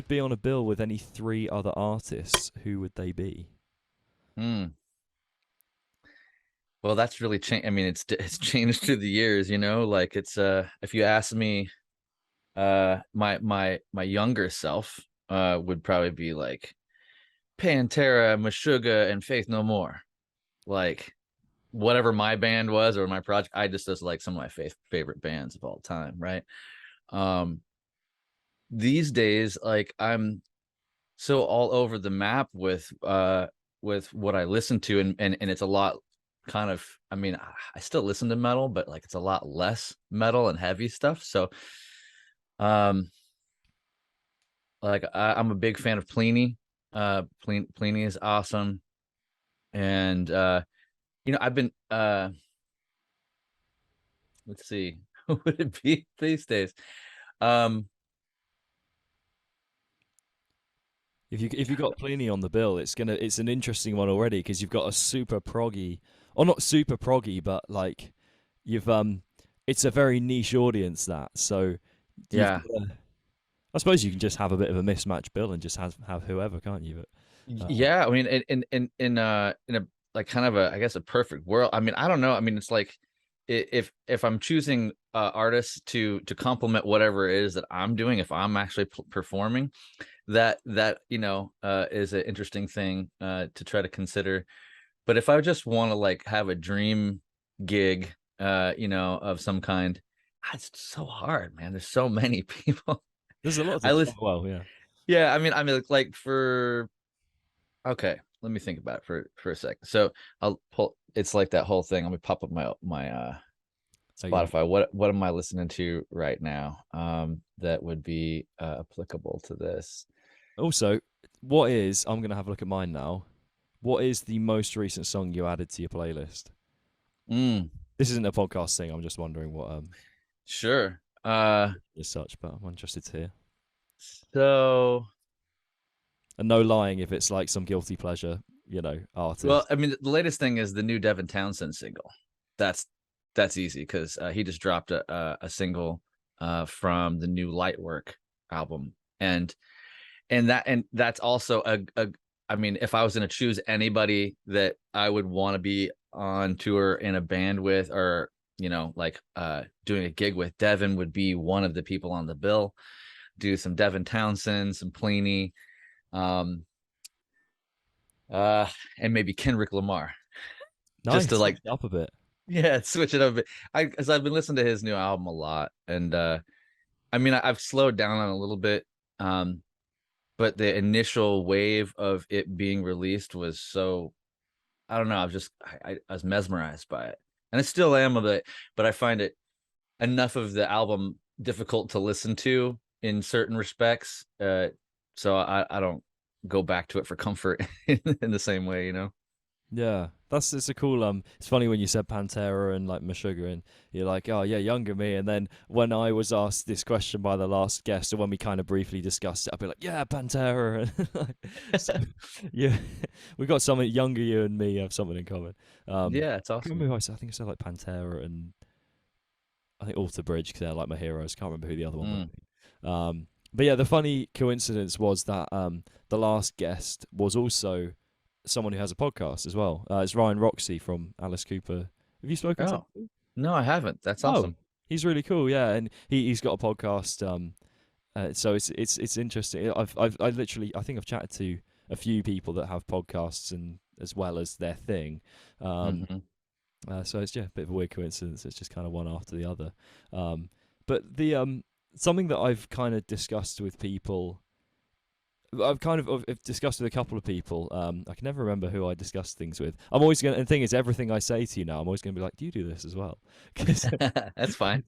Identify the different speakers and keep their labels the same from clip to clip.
Speaker 1: could be on a bill with any 3 other artists, who would they be?
Speaker 2: Well, that's really changed. I mean, it's changed through the years, you know. Like it's if you ask me, my younger self would probably be like Pantera, Meshuggah, and Faith No More. Like whatever my band was or my project, I just like some of my favorite bands of all time, right? These days, like I'm so all over the map with what I listen to, and it's a lot kind of, I mean, I still listen to metal, but like it's a lot less metal and heavy stuff. So like I'm a big fan of Pliny. Pliny is awesome. And you know, I've been let's see, who would it be these days?
Speaker 1: If you got Pliny on the bill, it's an interesting one already, because you've got a super proggy, or not super proggy, but like you've it's a very niche audience, that. So
Speaker 2: Yeah.
Speaker 1: I suppose you can just have a bit of a mismatched bill and just have whoever, can't you? But
Speaker 2: Yeah, I mean, in a like kind of a, I guess, a perfect world. I mean, I don't know. I mean, it's like if I'm choosing artists to complement whatever it is that I'm doing, if I'm actually performing, that you know is an interesting thing to try to consider. But if I just want to like have a dream gig, you know, of some kind, it's so hard, man. There's so many people.
Speaker 1: There's a lot to well, yeah.
Speaker 2: Yeah, I mean, like for, okay, let me think about it for a second. So I'll pull. It's like that whole thing. Let me pop up my Spotify. What am I listening to right now? That would be applicable to this.
Speaker 1: Also, I'm gonna have a look at mine now. What is the most recent song you added to your playlist? This isn't a podcast thing. I'm just wondering what
Speaker 2: Sure.
Speaker 1: As such, but I'm interested to hear.
Speaker 2: So,
Speaker 1: and no lying if it's like some guilty pleasure, you know, artist.
Speaker 2: Well, I mean, the latest thing is the new Devin Townsend single. That's easy, because he just dropped a single from the new Lightwork album, and that's also a I mean, if I was going to choose anybody that I would want to be on tour in a band with, or you know, like doing a gig with, Devin would be one of the people on the bill. Do some Devin Townsend, some Pliny, and maybe Kendrick Lamar.
Speaker 1: Nice.
Speaker 2: Just to like
Speaker 1: up a bit.
Speaker 2: Yeah, switch it up a bit. Because I've been listening to his new album a lot, and I mean, I've slowed down on a little bit, but the initial wave of it being released was so, I don't know, I was mesmerized by it, and I still am of it, but I find it enough of the album difficult to listen to in certain respects, so I don't go back to it for comfort in the same way, you know.
Speaker 1: Yeah, it's a cool it's funny when you said Pantera and like Meshuggah, and you're like, oh yeah, younger me, and then when I was asked this question by the last guest, or when we kind of briefly discussed it, I'd be like, yeah, Pantera. So, yeah, we got something. Younger you and me have something in common.
Speaker 2: Yeah, it's awesome.
Speaker 1: I think I said like Pantera and I think Alter Bridge, because they're like my heroes. Can't remember who the other one was. But yeah, the funny coincidence was that the last guest was also someone who has a podcast as well. It's Ryan Roxie from Alice Cooper. Have you spoken to him?
Speaker 2: No, I haven't. That's awesome.
Speaker 1: He's really cool, yeah, and he's got a podcast. So it's interesting. I literally, I think I've chatted to a few people that have podcasts and as well as their thing. So it's a bit of a weird coincidence. It's just kind of one after the other. But the something that I've kind of discussed with people. I've discussed with a couple of people. I can never remember who I discussed things with. I'm always going to, and the thing is, everything I say to you now, I'm always going to be like, do you do this as well?
Speaker 2: That's fine.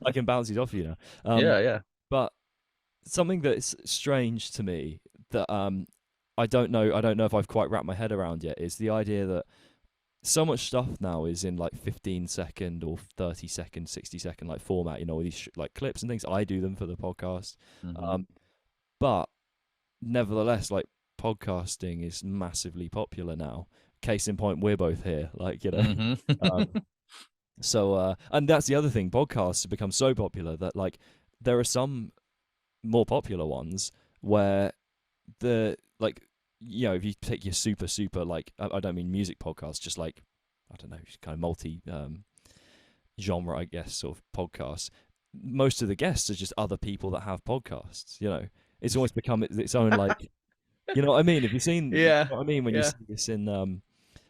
Speaker 1: I can bounce it off you now.
Speaker 2: Yeah.
Speaker 1: But something that's strange to me that I don't know if I've quite wrapped my head around yet, is the idea that so much stuff now is in like 15-second or 30-second, 60-second like format, you know, these like clips and things. I do them for the podcast. But nevertheless, like, podcasting is massively popular now. Case in point, we're both here, like, you know. So and that's the other thing, podcasts have become so popular that like there are some more popular ones where the like if you take your super like I don't mean music podcasts, just like I don't know, kind of multi genre, I guess, sort of podcasts. Most of the guests are just other people that have podcasts. It's almost become its own like, you know what I mean? Have you seen? You
Speaker 2: Yeah,
Speaker 1: know what I mean when you
Speaker 2: yeah.
Speaker 1: see this in?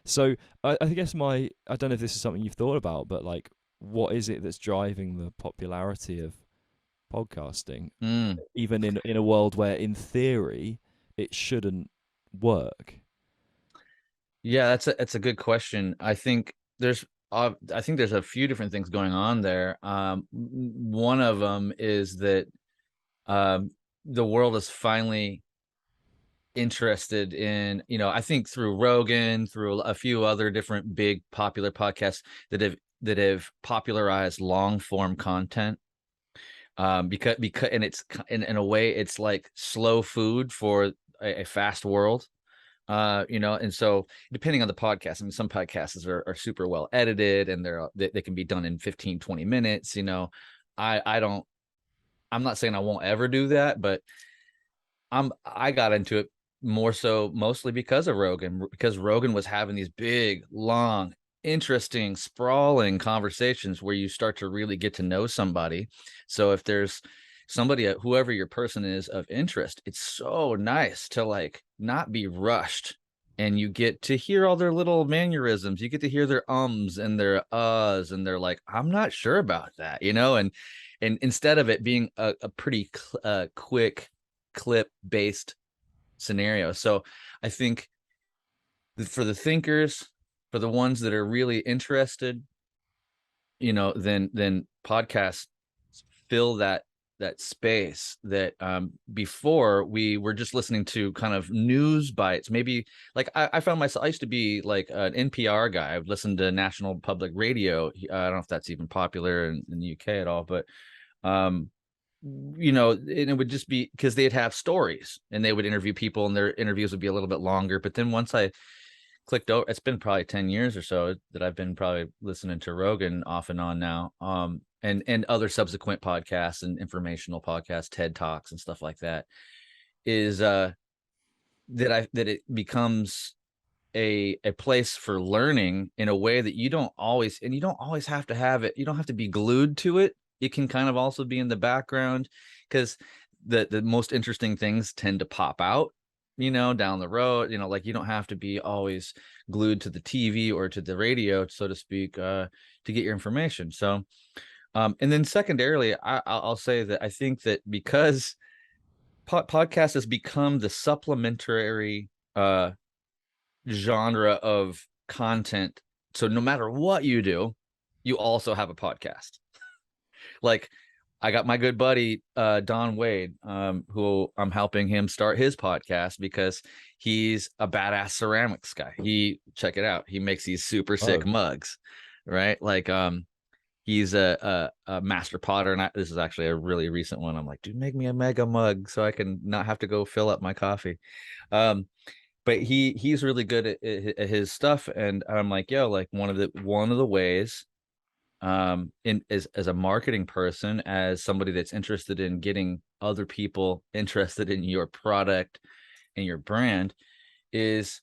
Speaker 1: So I guess I don't know if this is something you've thought about, but like, what is it that's driving the popularity of podcasting,
Speaker 2: Mm.
Speaker 1: even in a world where, in theory, it shouldn't work?
Speaker 2: Yeah, that's a good question. I think there's a few different things going on there. One of them is that the world is finally interested in, I think through Rogan, through a few other different big popular podcasts that have popularized long form content. Because and it's in a way it's like slow food for a fast world. And so depending on the podcast, I mean, some podcasts are super well edited and they can be done in 15, 20 minutes. I'm not saying I won't ever do that, but I got into it more so mostly because of Rogan, because Rogan was having these big, long, interesting, sprawling conversations where you start to really get to know somebody. So if there's somebody, whoever your person is of interest, it's so nice to like not be rushed, and you get to hear all their little mannerisms. You get to hear their ums and their uhs, and they're like, I'm not sure about that, and instead of it being a pretty quick clip based scenario. So I think for the thinkers, for the ones that are really interested, then podcasts fill that space that before we were just listening to kind of news bites. Maybe like I found myself, I used to be like an NPR guy. I would listen to National Public Radio. I don't know if that's even popular in the UK at all, but and it would just be because they'd have stories and they would interview people and their interviews would be a little bit longer. But then once I clicked over, it's been probably 10 years or so that I've been probably listening to Rogan off and on now. And other subsequent podcasts and informational podcasts, TED Talks and stuff like that, is that it becomes a place for learning in a way that you don't always have to have it. You don't have to be glued to it. It can kind of also be in the background, because the most interesting things tend to pop out, down the road. Like you don't have to be always glued to the TV or to the radio, so to speak, to get your information. So, and then secondarily, I'll say that I think that because podcast has become the supplementary genre of content, so no matter what you do, you also have a podcast. Like I got my good buddy Don Wade, who I'm helping him start his podcast because he's a badass ceramics guy. Check it out, he makes these super sick mugs, right? Like he's a master potter, and this is actually a really recent one. I'm like, dude, make me a mega mug so I can not have to go fill up my coffee. But he's really good at his stuff, and I'm like, yo, like one of the ways, as a marketing person, as somebody that's interested in getting other people interested in your product and your brand, is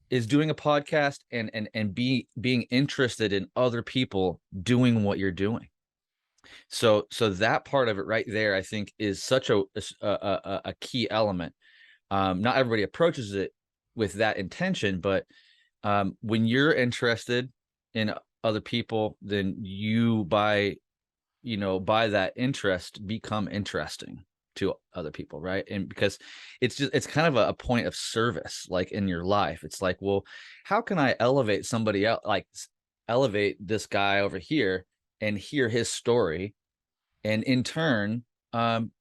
Speaker 2: is doing a podcast and being interested in other people doing what you're doing. So that part of it right there, I think, is such a key element. Not everybody approaches it with that intention, but when you're interested in other people, then you by that interest become interesting to other people, right? And because it's kind of a point of service, like in your life. It's like, well, how can I elevate somebody else, like elevate this guy over here and hear his story, and in turn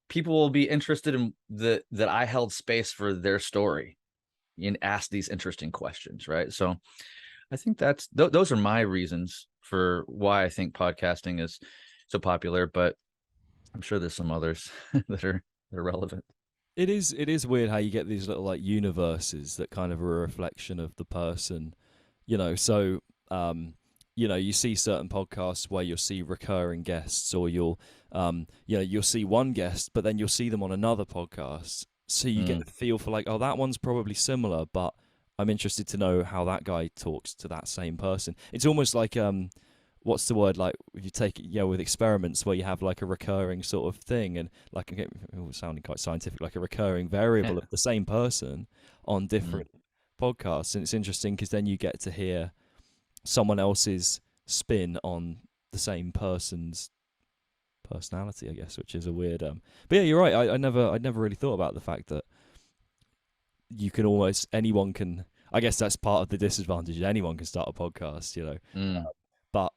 Speaker 2: people will be interested in that I held space for their story and ask these interesting questions, right? So I think those are my reasons for why I think podcasting is so popular, but I'm sure there's some others that are relevant.
Speaker 1: It is weird how you get these little like universes that kind of are a reflection of the person, So you know, you see certain podcasts where you'll see recurring guests, or you'll you know, you'll see one guest but then you'll see them on another podcast, so you get
Speaker 2: Mm.
Speaker 1: a feel for like, oh, that one's probably similar, but I'm interested to know how that guy talks to that same person. It's almost like what's the word, like if you take it, with experiments where you have like a recurring sort of thing, and like, it was sounding quite scientific, like a recurring variable of the same person on
Speaker 2: Mm.
Speaker 1: different podcasts. And it's interesting because then you get to hear someone else's spin on the same person's personality, I guess, which is a weird but yeah, you're right. I never really thought about the fact that you can almost, anyone can, I guess that's part of the disadvantage, anyone can start a podcast,
Speaker 2: Mm.
Speaker 1: but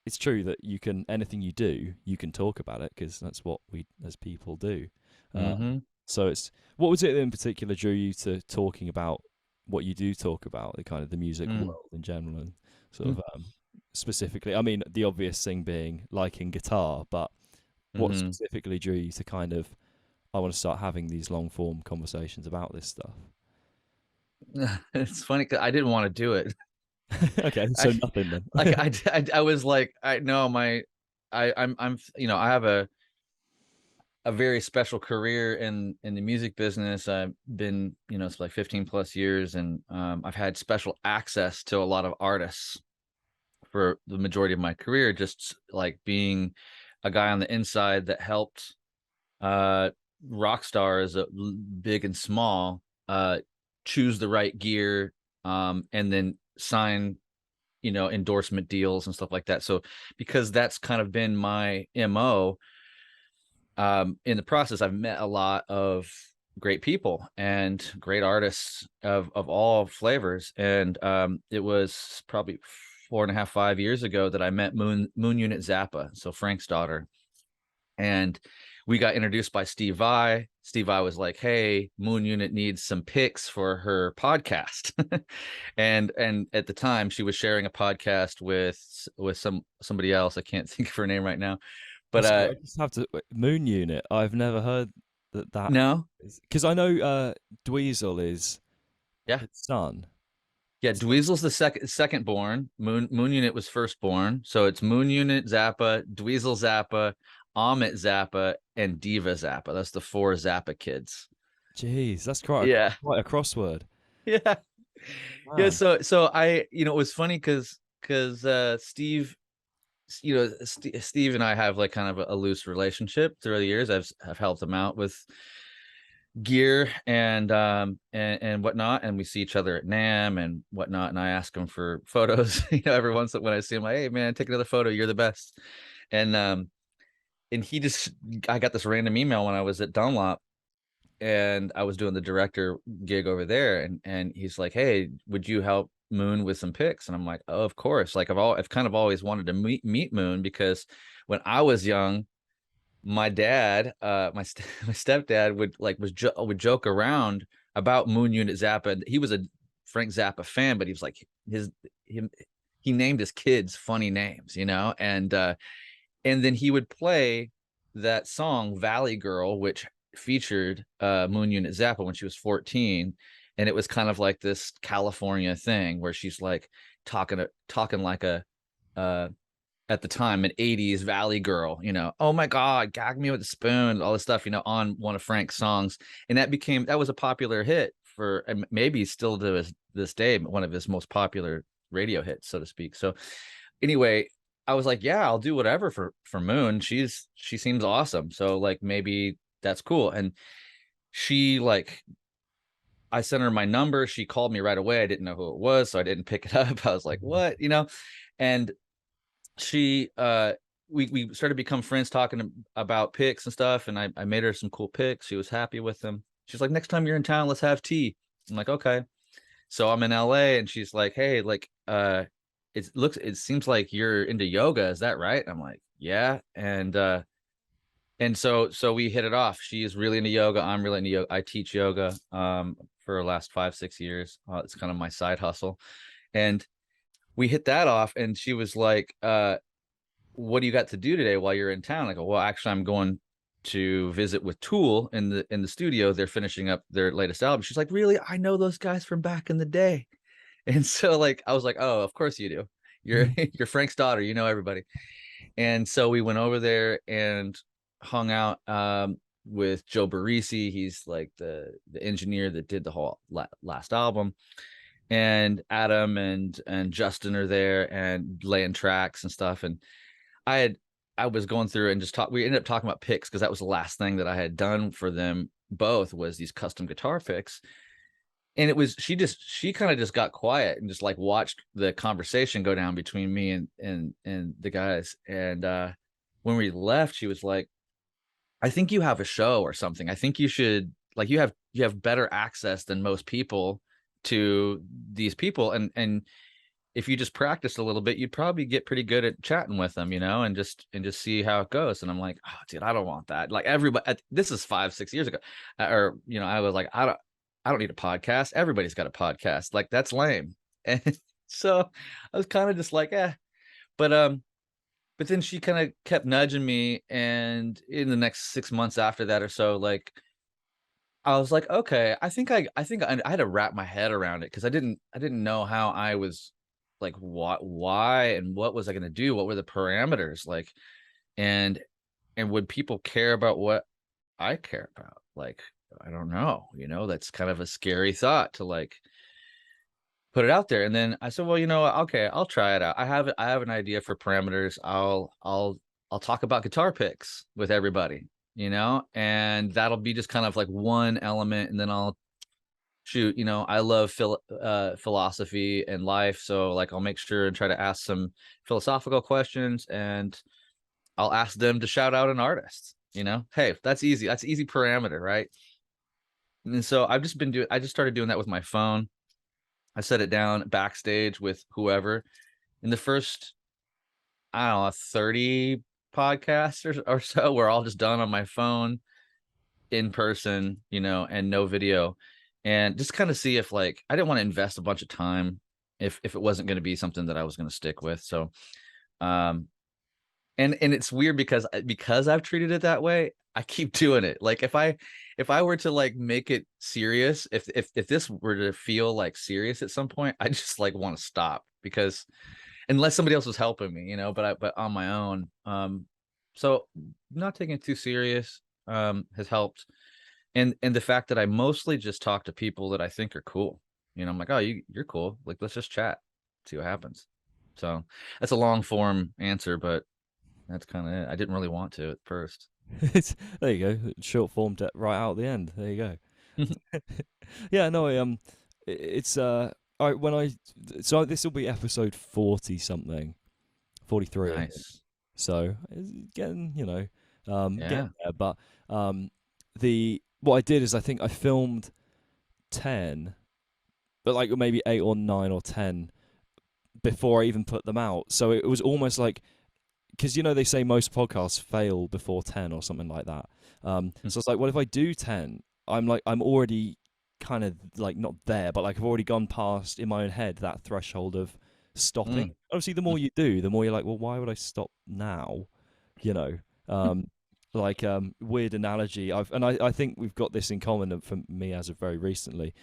Speaker 1: it's true that you can, anything you do, you can talk about it, because that's what we as people do.
Speaker 2: Mm-hmm.
Speaker 1: So it's, what was it in particular drew you to talking about what you do talk about, the kind of the music
Speaker 2: Mm.
Speaker 1: world in general, and sort
Speaker 2: Mm.
Speaker 1: of specifically, I mean, the obvious thing being liking guitar, but what
Speaker 2: Mm-hmm.
Speaker 1: specifically drew you to kind of, I want to start having these long form conversations about this stuff?
Speaker 2: It's funny 'cause I didn't want to do it.
Speaker 1: Okay, so
Speaker 2: I
Speaker 1: nothing then.
Speaker 2: like I was like, I know my I'm I have a very special career in the music business. I've been, it's like 15 plus years, and I've had special access to a lot of artists for the majority of my career, just like being a guy on the inside that helped rock stars, big and small, choose the right gear, and then sign endorsement deals and stuff like that. So because that's kind of been my MO, in the process I've met a lot of great people and great artists of all flavors. And it was probably 4.5, 5 years ago that I met Moon Unit Zappa, so Frank's daughter, and we got introduced by Steve Vai. Steve Vai was like, "Hey, Moon Unit needs some picks for her podcast," and at the time she was sharing a podcast with somebody else. I can't think of her name right now, but
Speaker 1: So I just have to, Moon Unit. I've never heard that
Speaker 2: no,
Speaker 1: because I know Dweezil is
Speaker 2: yeah,
Speaker 1: his son.
Speaker 2: yeah.
Speaker 1: So,
Speaker 2: Dweezil's the second born. Moon Unit was first born, so it's Moon Unit Zappa, Dweezil Zappa, Amit Zappa, and Diva Zappa. That's the four Zappa kids.
Speaker 1: jeez, that's quite
Speaker 2: Yeah,
Speaker 1: quite a crossword.
Speaker 2: yeah. Yeah,
Speaker 1: Man.
Speaker 2: so I, it was funny because Steve, Steve and I have like kind of a loose relationship through the years. I've helped him out with gear and whatnot, and we see each other at NAM and whatnot, and I ask him for photos, every once in a while when I see him, like, hey man, take another photo, you're the best. And he just, I got this random email when I was at Dunlop, and I was doing the director gig over there, and he's like, "Hey, would you help Moon with some picks?" And I'm like, "Oh, of course." Like I've kind of always wanted to meet Moon, because when I was young, my dad, my stepdad would joke around about Moon Unit Zappa. He was a Frank Zappa fan, but he was like he named his kids funny names, and then he would play that song Valley Girl, which featured Moon Unit Zappa when she was 14, and it was kind of like this California thing where she's like talking like a at the time an 80s Valley girl, oh my god, gag me with a spoon, all this stuff, on one of Frank's songs. And that was a popular hit for, and maybe still to this day, one of his most popular radio hits, so to speak. So anyway, I was like, yeah, I'll do whatever for Moon. She seems awesome. So like maybe that's cool. And she like, I sent her my number. She called me right away. I didn't know who it was, so I didn't pick it up. I was like, what, And she we started to become friends, talking about picks and stuff. And I made her some cool picks. She was happy with them. She's like, next time you're in town, let's have tea. I'm like, okay. So I'm in LA, and she's like, hey, like it seems like you're into yoga, is that right? I'm like, yeah. And so we hit it off. She is really into yoga, I'm really into yoga. I teach yoga for the last 5-6 years. It's kind of my side hustle. And we hit that off, and she was like, what do you got to do today while you're in town? I go, well, actually I'm going to visit with Tool in the studio. They're finishing up their latest album. She's like, really? I know those guys from back in the day. And so like I was like, oh, of course you do. you're you're Frank's daughter, you know everybody. And so we went over there and hung out with Joe Barisi. He's like the engineer that did the whole last album. And Adam and Justin are there and laying tracks and stuff. And I was going through and just we ended up talking about picks because that was the last thing that I had done for them both, was these custom guitar picks. And it was, she kind of just got quiet and just like watched the conversation go down between me and the guys. And when we left, she was like, I think you have a show or something. I think you should, like, you have better access than most people to these people. And if you just practiced a little bit, you'd probably get pretty good at chatting with them, you know, and just see how it goes. And I'm like, oh, dude, I don't want that. Like, everybody, this is 5-6 years ago, or, you know, I was like, I don't need a podcast. Everybody's got a podcast. Like, that's lame. And so I was kind of just like, but then she kind of kept nudging me. And in the next 6 months after that or so, like, I was like, okay, I think I had to wrap my head around it, because I didn't know how I was, like, why and what was I going to do? What were the parameters, like, and would people care about what I care about? Like, I don't know, you know, that's kind of a scary thought to, like, put it out there. And then I said, well, you know, okay, I'll try it out. I have an idea for parameters. I'll talk about guitar picks with everybody, you know, and that'll be just kind of like one element. And then I'll shoot, you know, I love philosophy and life. So, like, I'll make sure and try to ask some philosophical questions, and I'll ask them to shout out an artist, you know. Hey, that's easy. That's easy parameter, right? And so I just started doing that with my phone. I set it down backstage with whoever. In the first, I don't know, 30 podcasts or so, we're all just done on my phone, in person, you know, and no video. And just kind of see if, like, I didn't want to invest a bunch of time if it wasn't going to be something that I was going to stick with. So, and it's weird because I've treated it that way, I keep doing it. Like, if I were to, like, make it serious, if this were to feel like serious at some point, I just, like, want to stop, because unless somebody else was helping me, you know, but on my own. So not taking it too serious has helped. And the fact that I mostly just talk to people that I think are cool. You know, I'm like, oh, you're cool. Like, let's just chat, see what happens. So that's a long form answer, but that's kind of it. I didn't really want to at first.
Speaker 1: There you go, short form right out at the end. There you go. Yeah, no, it's so this will be episode 40 something, 43.
Speaker 2: Nice.
Speaker 1: So it's getting, you know,
Speaker 2: Yeah.
Speaker 1: getting there. But what I did is, I think I filmed 10, but like maybe 8 or 9 or 10 before I even put them out. So it was almost like, because, you know, they say most podcasts fail before 10 or something like that. So it's like, well, if I do 10, I'm already kind of like not there, but like I've already gone past in my own head that threshold of stopping. Obviously, the more you do, the more you're like, well, why would I stop now? You know, weird analogy. I think we've got this in common for me as of very recently,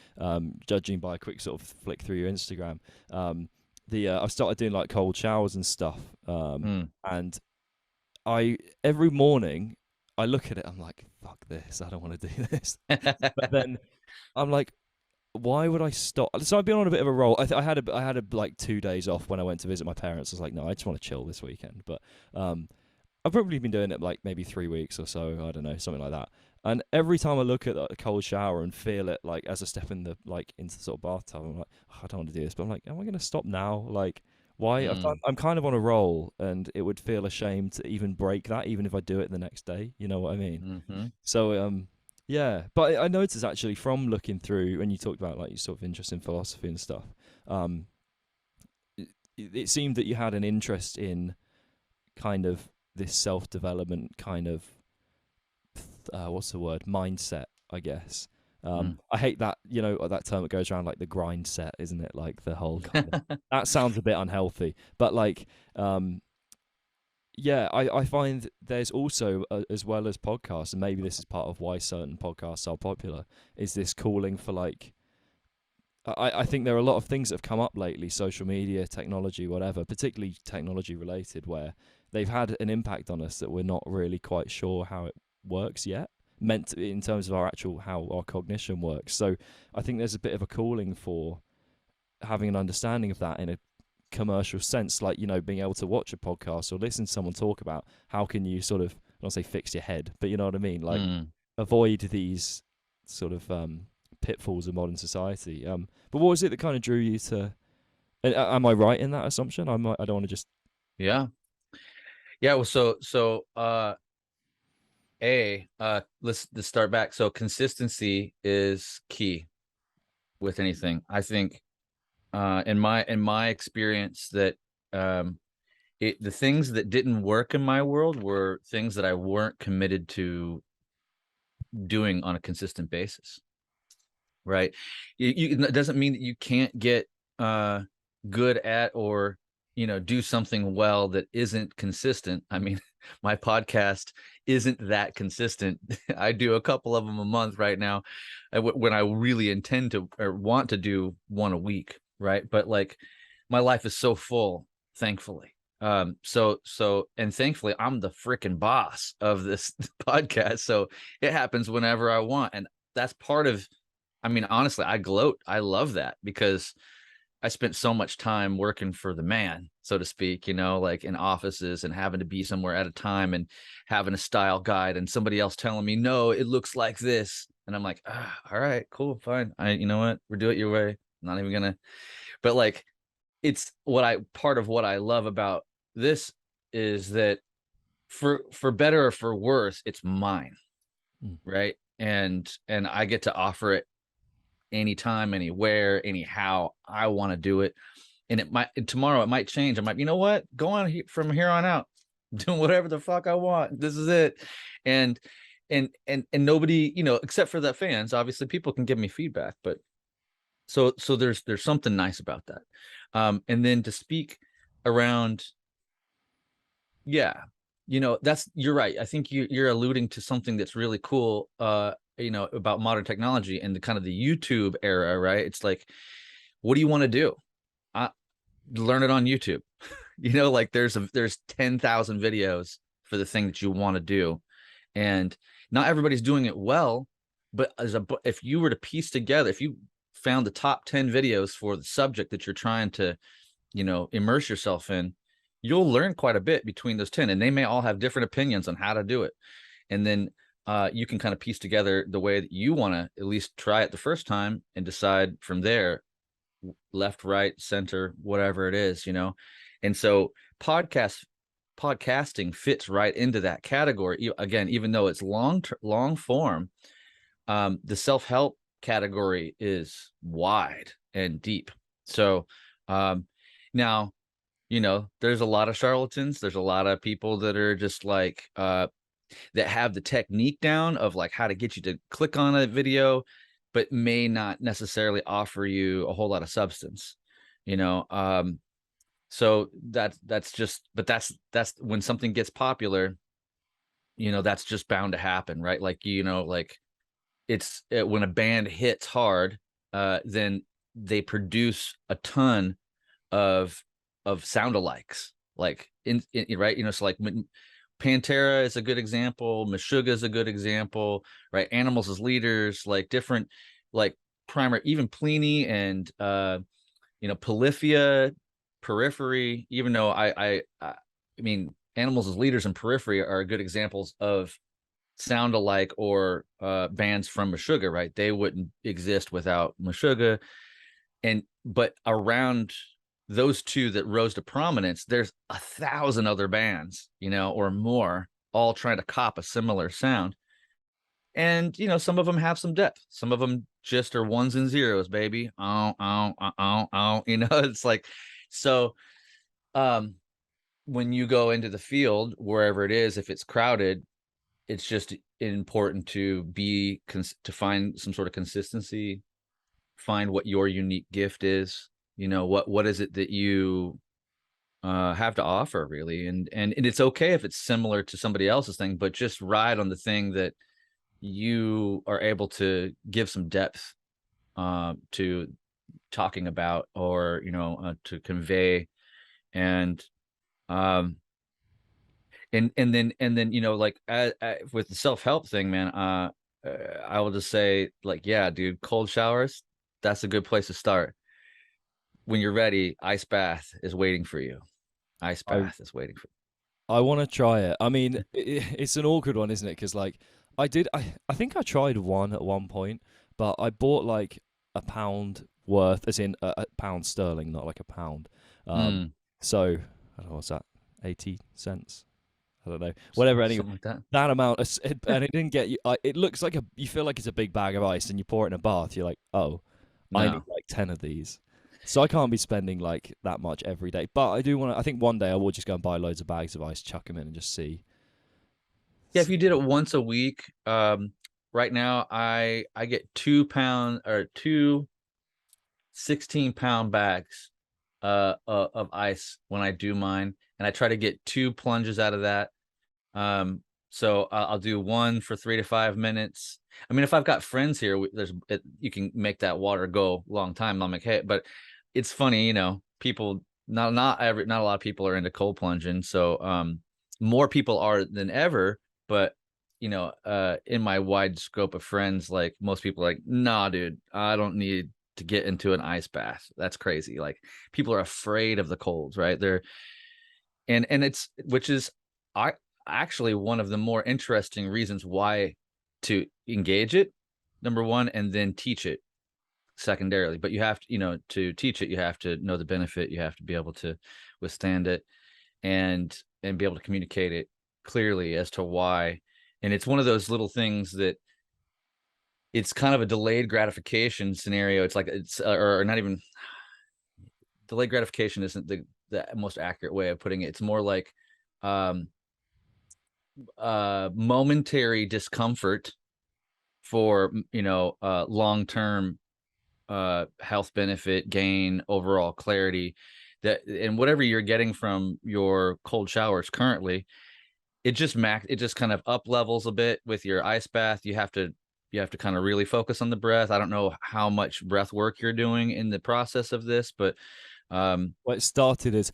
Speaker 1: judging by a quick sort of flick through your Instagram. I've started doing like cold showers and stuff, and every morning I look at it, I'm like, fuck this, I don't want to do this. But then I'm like, why would I stop? So I've been on a bit of a roll. I had like 2 days off when I went to visit my parents. I was like, no, I just want to chill this weekend. But I've probably been doing it like maybe 3 weeks or so. I don't know, something like that. And every time I look at a cold shower and feel it, like, as I step in into the sort of bathtub, I'm like, oh, I don't want to do this. But I'm like, am I going to stop now? Like, why? I'm kind of on a roll, and it would feel a shame to even break that, even if I do it the next day. You know what I mean?
Speaker 2: Mm-hmm.
Speaker 1: So, yeah. But I noticed actually from looking through, when you talked about like your sort of interest in philosophy and stuff, it seemed that you had an interest in kind of this self-development kind of what's the word, mindset, I guess. I hate that, you know, that term that goes around, like the grind set, isn't it? Like the whole kind of, that sounds a bit unhealthy, but like yeah, I find there's also as well as podcasts, and maybe this is part of why certain podcasts are popular, is this calling for like I think there are a lot of things that have come up lately, social media, technology, whatever, particularly technology related, where they've had an impact on us that we're not really quite sure how it works yet, in terms of our actual how our cognition works. So I think there's a bit of a calling for having an understanding of that in a commercial sense, like, you know, being able to watch a podcast or listen to someone talk about how can you sort of, I don't say fix your head, but you know what I mean, like avoid these sort of pitfalls of modern society. But what was it that kind of drew you to? Am I right in that assumption? I don't want to just.
Speaker 2: Yeah. Well, let's start back. So consistency is key with anything. I think, in my experience, that the things that didn't work in my world were things that I weren't committed to doing on a consistent basis. Right. It doesn't mean that you can't get good at, or, you know, do something well that isn't consistent. I mean, my podcast isn't that consistent. I do a couple of them a month right now, when I really intend to or want to do one a week. Right. But like, my life is so full, thankfully. And thankfully I'm the freaking boss of this podcast. So it happens whenever I want. And that's part of, I mean, honestly, I gloat. I love that, because I spent so much time working for the man, so to speak, you know, like in offices and having to be somewhere at a time and having a style guide and somebody else telling me, no, it looks like this. And I'm like, all right, cool, fine. You know what? We'll do it your way. I'm not even gonna, but like, it's part of what I love about this is that for better or for worse, it's mine. Right. And I get to offer it anytime, anywhere, anyhow I want to do it. And tomorrow it might change. I might, you know what, go on from here on out, doing whatever the fuck I want. This is it. And nobody, you know, except for the fans, obviously people can give me feedback, but so there's something nice about that. And then to speak around, you know, you're right. I think you're alluding to something that's really cool, you know, about modern technology and the kind of the YouTube era, right? It's like, what do you want to do? Learn it on YouTube. You know, like there's 10,000 videos for the thing that you want to do, and not everybody's doing it well. But if you were to piece together, if you found the top 10 videos for the subject that you're trying to, you know, immerse yourself in, you'll learn quite a bit between those 10, and they may all have different opinions on how to do it. And then you can kind of piece together the way that you want to at least try it the first time and decide from there, left, right, center, whatever it is, you know. And so podcasting fits right into that category. Again, even though it's long form, the self-help category is wide and deep. So now, you know, there's a lot of charlatans. There's a lot of people that are just like that have the technique down of like how to get you to click on a video, but may not necessarily offer you a whole lot of substance, you know. So that's just, but that's when something gets popular, you know, that's just bound to happen, right? Like, you know, like when a band hits hard, then they produce a ton of sound-alikes, like in right, you know. So like Pantera is a good example, Meshuggah is a good example, right? Animals as Leaders, like different, like primer, even Pliny and you know, Polyphia, Periphery. Even though I mean, Animals as Leaders and Periphery are good examples of sound-alike or bands from Meshuggah, right? They wouldn't exist without Meshuggah. But around those two that rose to prominence, there's 1,000 other bands, you know, or more, all trying to cop a similar sound. And, you know, some of them have some depth. Some of them just are ones and zeros, baby. You know, it's like, so when you go into the field, wherever it is, if it's crowded, it's just important to to find some sort of consistency, find what your unique gift is. You know, what is it that you have to offer, really, and it's okay if it's similar to somebody else's thing, but just ride on the thing that you are able to give some depth to talking about, or to convey. And then like with the self-help thing, man, I will just say, like, yeah, dude, cold showers, that's a good place to start. When you're ready, ice bath is waiting for you. Ice
Speaker 1: I
Speaker 2: bath is waiting for
Speaker 1: I want to try it. I mean, it's an awkward one, isn't it? Because like I think I tried one at one point, but I bought like a pound worth, as in a pound sterling, not like a pound.
Speaker 2: you.
Speaker 1: So I don't know what's that, 80 cents. I don't know, whatever. Anyway,
Speaker 2: Something like that.
Speaker 1: that amount, and it didn't get you. It looks like you feel like it's a big bag of ice, and you pour it in a bath. You're like, oh, I need
Speaker 2: No.
Speaker 1: like 10 of these. So I can't be spending like that much every day. But I do want to. I think one day I will just go and buy loads of bags of ice, chuck them in, and just see.
Speaker 2: Yeah, if you did it once a week, right now I get 2 pound or two 16-pound bags of ice when I do mine, and I try to get 2 plunges out of that. So I'll do one for 3 to 5 minutes. I mean, if I've got friends here, you can make that water go a long time. I'm like, hey, but it's funny, people, not a lot of people are into cold plunging. So more people are than ever, but in my wide scope of friends, like, most people are like, nah, dude, I don't need to get into an ice bath. That's crazy. Like, people are afraid of the colds, right? And it's, which is actually one of the more interesting reasons why to engage it, number one, and then teach it secondarily. But you have to, to teach it, you have to know the benefit, you have to be able to withstand it, and be able to communicate it clearly as to why. And it's one of those little things that it's kind of a delayed gratification scenario. It's like, or not even, delayed gratification isn't the most accurate way of putting it. It's more like momentary discomfort for long-term health benefit gain, overall clarity, and whatever you're getting from your cold showers currently, it just kind of up levels a bit. With your ice bath, you have to kind of really focus on the breath. I don't know how much breath work you're doing in the process of this, but
Speaker 1: Well, it started as,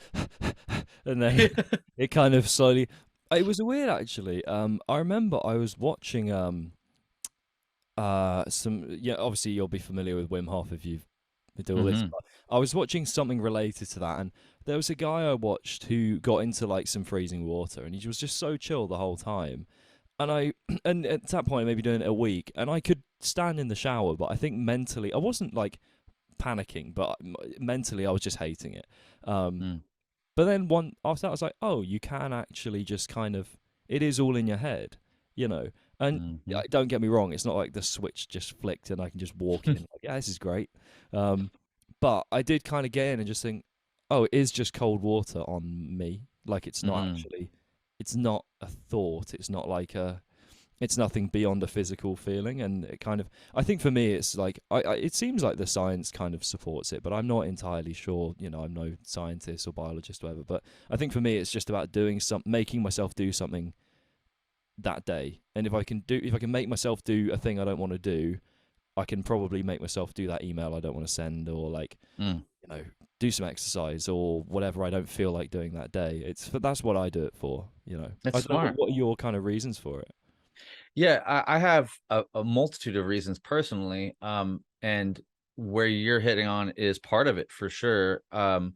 Speaker 1: and then it kind of slowly. It was weird, actually. I remember I was watching obviously you'll be familiar with Wim Hof if you've been all this. But I was watching something related to that, and there was a guy I watched who got into like some freezing water, and he was just so chill the whole time. And and at that point, maybe doing it a week, and I could stand in the shower, but I think mentally I wasn't like panicking, but mentally I was just hating it. But then after that, I was like, oh, you can actually just kind of, it is all in your head, you know. And don't get me wrong, it's not like the switch just flicked and I can just walk in like, yeah, this is great. But I did kind of get in and just think, oh, it is just cold water on me. Like, it's not actually, it's not a thought. It's not like it's nothing beyond a physical feeling. And it kind of, I think for me, it's like, it seems like the science kind of supports it, but I'm not entirely sure. I'm no scientist or biologist or whatever, but I think for me, it's just about making myself do something that day. And if I can make myself do a thing I don't want to do, I can probably make myself do that email I don't want to send, or like, do some exercise or whatever I don't feel like doing that day. That's what I do it for,
Speaker 2: That's smart.
Speaker 1: What are your kind of reasons for it?
Speaker 2: Yeah, I have a multitude of reasons personally, and where you're hitting on is part of it for sure. I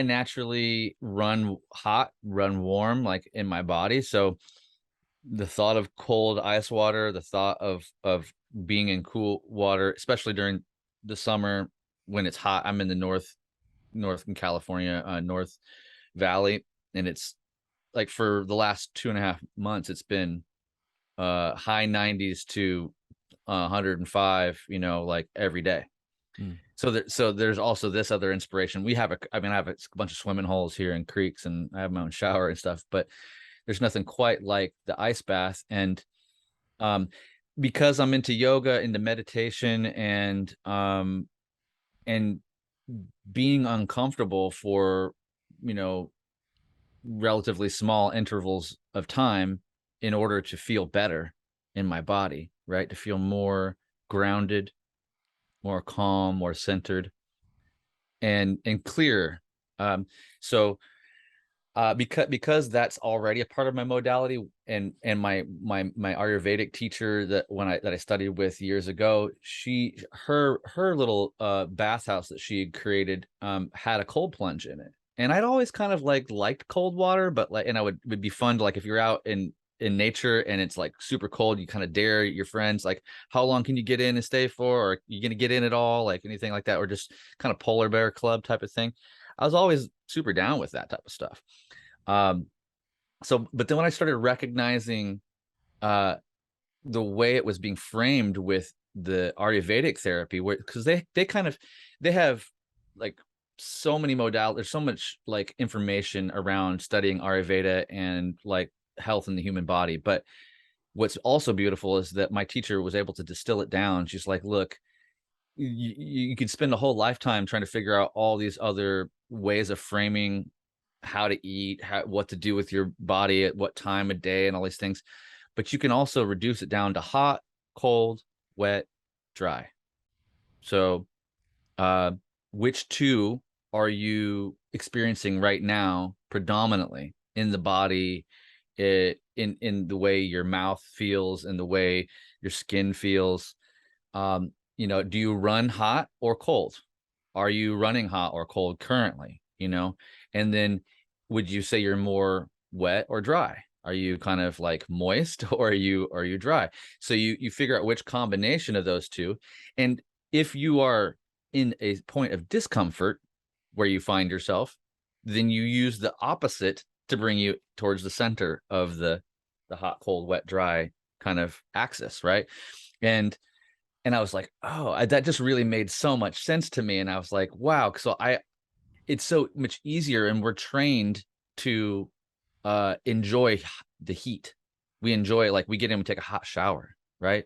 Speaker 2: naturally run hot, run warm, like, in my body. So the thought of cold ice water, the thought of being in cool water, especially during the summer when it's hot. I'm in the north in California, North Valley, and it's like, for the last 2.5 months, it's been high 90s to 105, like, every day. So there's also this other inspiration. I have a bunch of swimming holes here and creeks, and I have my own shower and stuff, but there's nothing quite like the ice bath. And because I'm into yoga, into meditation, and being uncomfortable for relatively small intervals of time in order to feel better in my body, right? To feel more grounded, more calm, more centered, and clear. So because that's already a part of my modality, and my Ayurvedic teacher that I studied with years ago, her little bathhouse that she had created had a cold plunge in it, and I'd always kind of liked cold water, but and would be fun to, like, if you're out in nature and it's like super cold, you kind of dare your friends, like, how long can you get in and stay for, or are you gonna get in at all, like anything like that, or just kind of polar bear club type of thing. I was always super down with that type of stuff. But then when I started recognizing the way it was being framed with the Ayurvedic therapy, because they have like so many modalities, there's so much like information around studying Ayurveda and like health in the human body. But what's also beautiful is that my teacher was able to distill it down. She's like, look, you could spend a whole lifetime trying to figure out all these other ways of framing how to eat, what to do with your body at what time of day and all these things. But you can also reduce it down to hot, cold, wet, dry. So which two are you experiencing right now predominantly in the body, in the way your mouth feels and the way your skin feels? Do you run hot or cold? Are you running hot or cold currently? And then would you say you're more wet or dry? Are you kind of like moist, or are you dry? So you figure out which combination of those two. And if you are in a point of discomfort where you find yourself, then you use the opposite to bring you towards the center of the hot, cold, wet, dry kind of axis, right? And I was like, oh, that just really made so much sense to me. And I was like, wow. So it's so much easier, and we're trained to enjoy the heat. We enjoy, like, we get in and take a hot shower, right?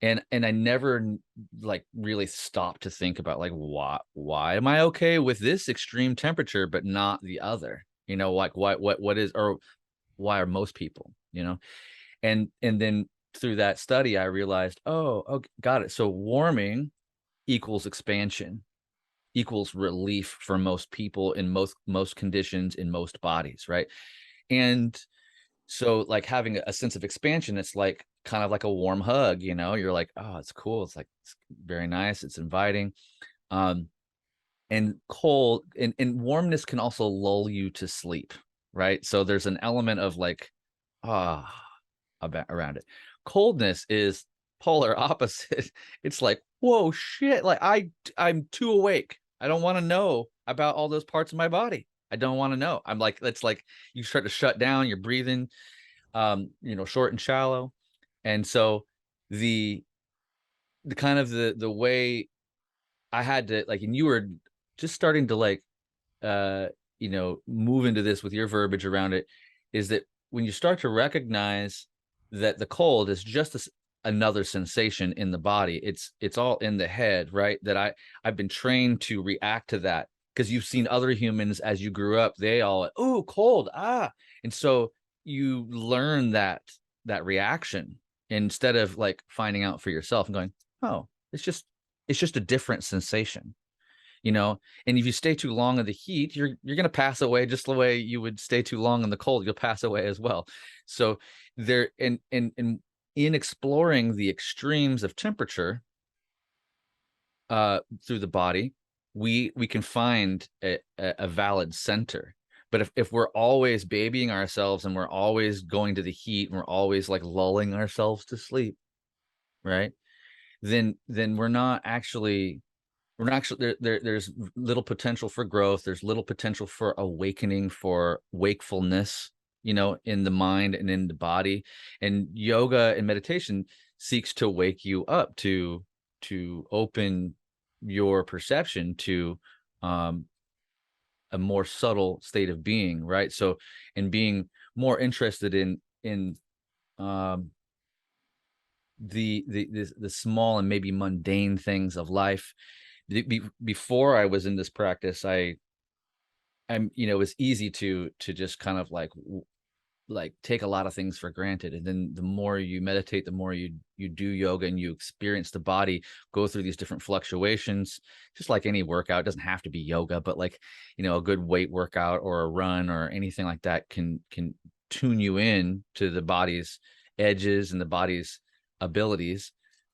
Speaker 2: And I never like really stopped to think about, like, why am I okay with this extreme temperature but not the other? Like, what is, or why are most people, and then through that study I realized, oh, got it. So warming equals expansion, equals relief for most people in most conditions, in most bodies, right? And so, like, having a sense of expansion, it's like kind of like a warm hug, you're like, oh, it's cool, it's like, it's very nice, it's inviting. And cold and warmness can also lull you to sleep, right? So there's an element of like, around it. Coldness is polar opposite. It's like, whoa, shit, like I'm too awake. I don't want to know about all those parts of my body. I don't want to know. I'm like, it's like you start to shut down, you're breathing short and shallow. And so the kind of the way I had to, like, and you were just starting to like move into this with your verbiage around it, is that when you start to recognize that the cold is just another sensation in the body, it's all in the head, right? That I've been trained to react to that, because you've seen other humans as you grew up, they all, oh, cold, and so you learn that reaction instead of like finding out for yourself and going, oh, it's just a different sensation. And if you stay too long in the heat, you're going to pass away just the way you would stay too long in the cold. You'll pass away as well. So there, in exploring the extremes of temperature through the body, we can find a valid center. But if we're always babying ourselves and we're always going to the heat and we're always like lulling ourselves to sleep, right? Then we're not actually there's little potential for growth. There's little potential for awakening, for wakefulness, in the mind and in the body. And yoga and meditation seeks to wake you up, to open your perception to a more subtle state of being, right? So, and being more interested in the small and maybe mundane things of life. Before I was in this practice, I'm it was easy to just kind of like like take a lot of things for granted. And then the more you meditate, the more you do yoga and you experience the body go through these different fluctuations, just like any workout. It doesn't have to be yoga, but like, a good weight workout or a run or anything like that can tune you in to the body's edges and the body's abilities.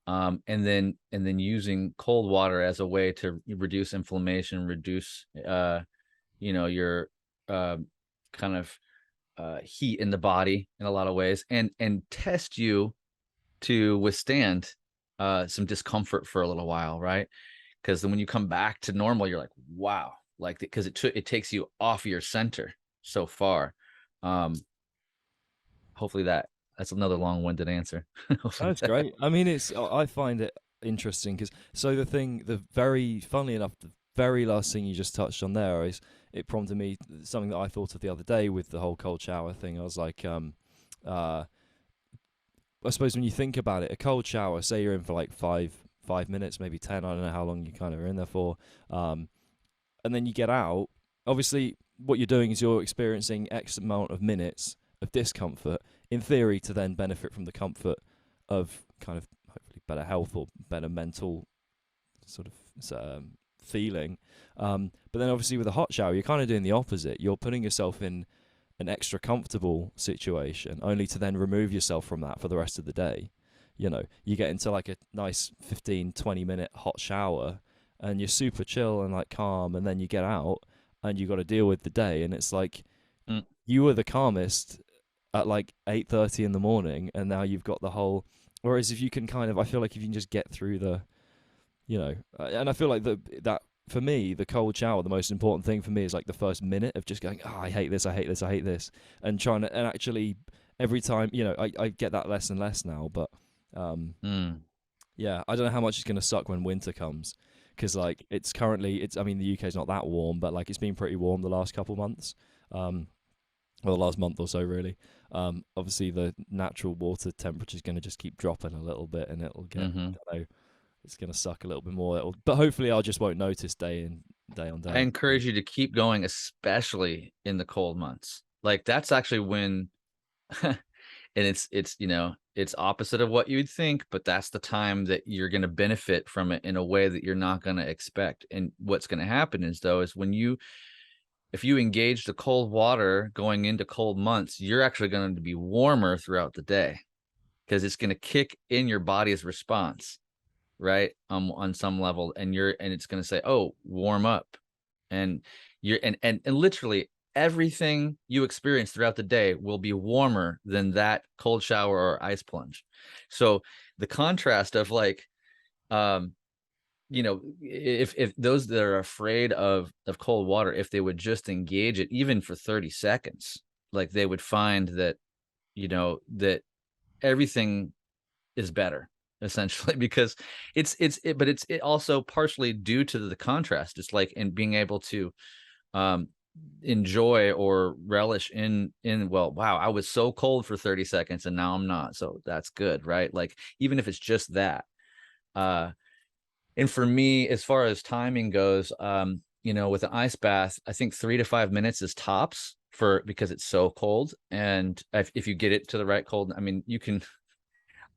Speaker 2: And then using cold water as a way to reduce inflammation, reduce your kind of heat in the body in a lot of ways, and test you to withstand some discomfort for a little while, right? Because then when you come back to normal, you're like, wow, like, because it takes you off your center so far. Hopefully that's another long-winded answer.
Speaker 1: That's great. I mean, I find it interesting because funnily enough, the very last thing you just touched on there is it prompted me something that I thought of the other day with the whole cold shower thing. I was like, I suppose when you think about it, a cold shower, say you're in for like five minutes, maybe 10, I don't know how long you kind of are in there for, and then you get out. Obviously, what you're doing is you're experiencing X amount of minutes of discomfort, in theory, to then benefit from the comfort of kind of hopefully better health or better mental sort of feeling. But then obviously with a hot shower, you're kind of doing the opposite. You're putting yourself in an extra comfortable situation, only to then remove yourself from that for the rest of the day. You get into like a nice 15-20 minute hot shower and you're super chill and like calm, and then you get out and you got to deal with the day, and it's like you were the calmest at like 8:30 in the morning, and now you've got the whole. Whereas if you can I feel like if you can just get through the, and I feel like that for me, the cold shower, the most important thing for me is like the first minute of just going, oh, I hate this, and trying to, and actually every time, I get that less and less now, but yeah, I don't know how much it's going to suck when winter comes, because like I mean, the UK is not that warm, but like it's been pretty warm the last couple months, well, the last month or so really. Obviously the natural water temperature is going to just keep dropping a little bit, and it'll get, I don't know, it's going to suck a little bit more. But hopefully I just won't notice day on day.
Speaker 2: I encourage you to keep going, especially in the cold months. Like that's actually when, and it's opposite of what you'd think, but that's the time that you're going to benefit from it in a way that you're not going to expect. And what's going to happen is if you engage the cold water going into cold months, you're actually going to be warmer throughout the day, because it's going to kick in your body's response, right? On some level, and it's going to say, oh, warm up, and and literally everything you experience throughout the day will be warmer than that cold shower or ice plunge. So the contrast of like, if those that are afraid of cold water, if they would just engage it even for 30 seconds, like they would find that, that everything is better, essentially, because but it's also partially due to the contrast. It's like in being able to enjoy or relish in well, wow, I was so cold for 30 seconds and now I'm not, so that's good, right? Like even if it's just that. And for me, as far as timing goes, with an ice bath, I think 3 to 5 minutes is tops because it's so cold. And if you get it to the right cold, I mean,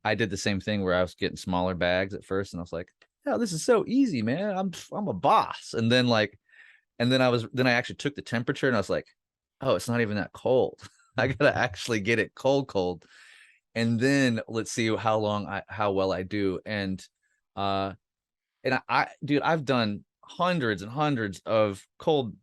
Speaker 2: I did the same thing where I was getting smaller bags at first, and I was like, oh, this is so easy, man. I'm a boss. And then I actually took the temperature, and I was like, oh, it's not even that cold. I gotta actually get it cold. And then let's see how well I do. And dude, I've done hundreds and hundreds of cold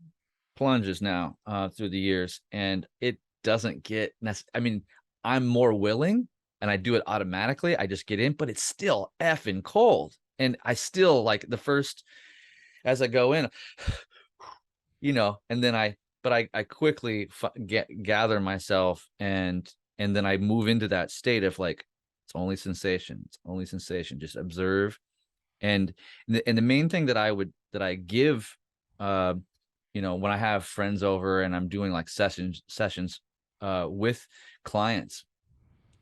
Speaker 2: plunges now through the years, and it doesn't get I mean, I'm more willing and I do it automatically. I just get in, but it's still effing cold. And I still like as I go in, and then I quickly gather myself, and then I move into that state of like, it's only sensation, just observe. And the main thing that I give, when I have friends over and I'm doing like sessions with clients,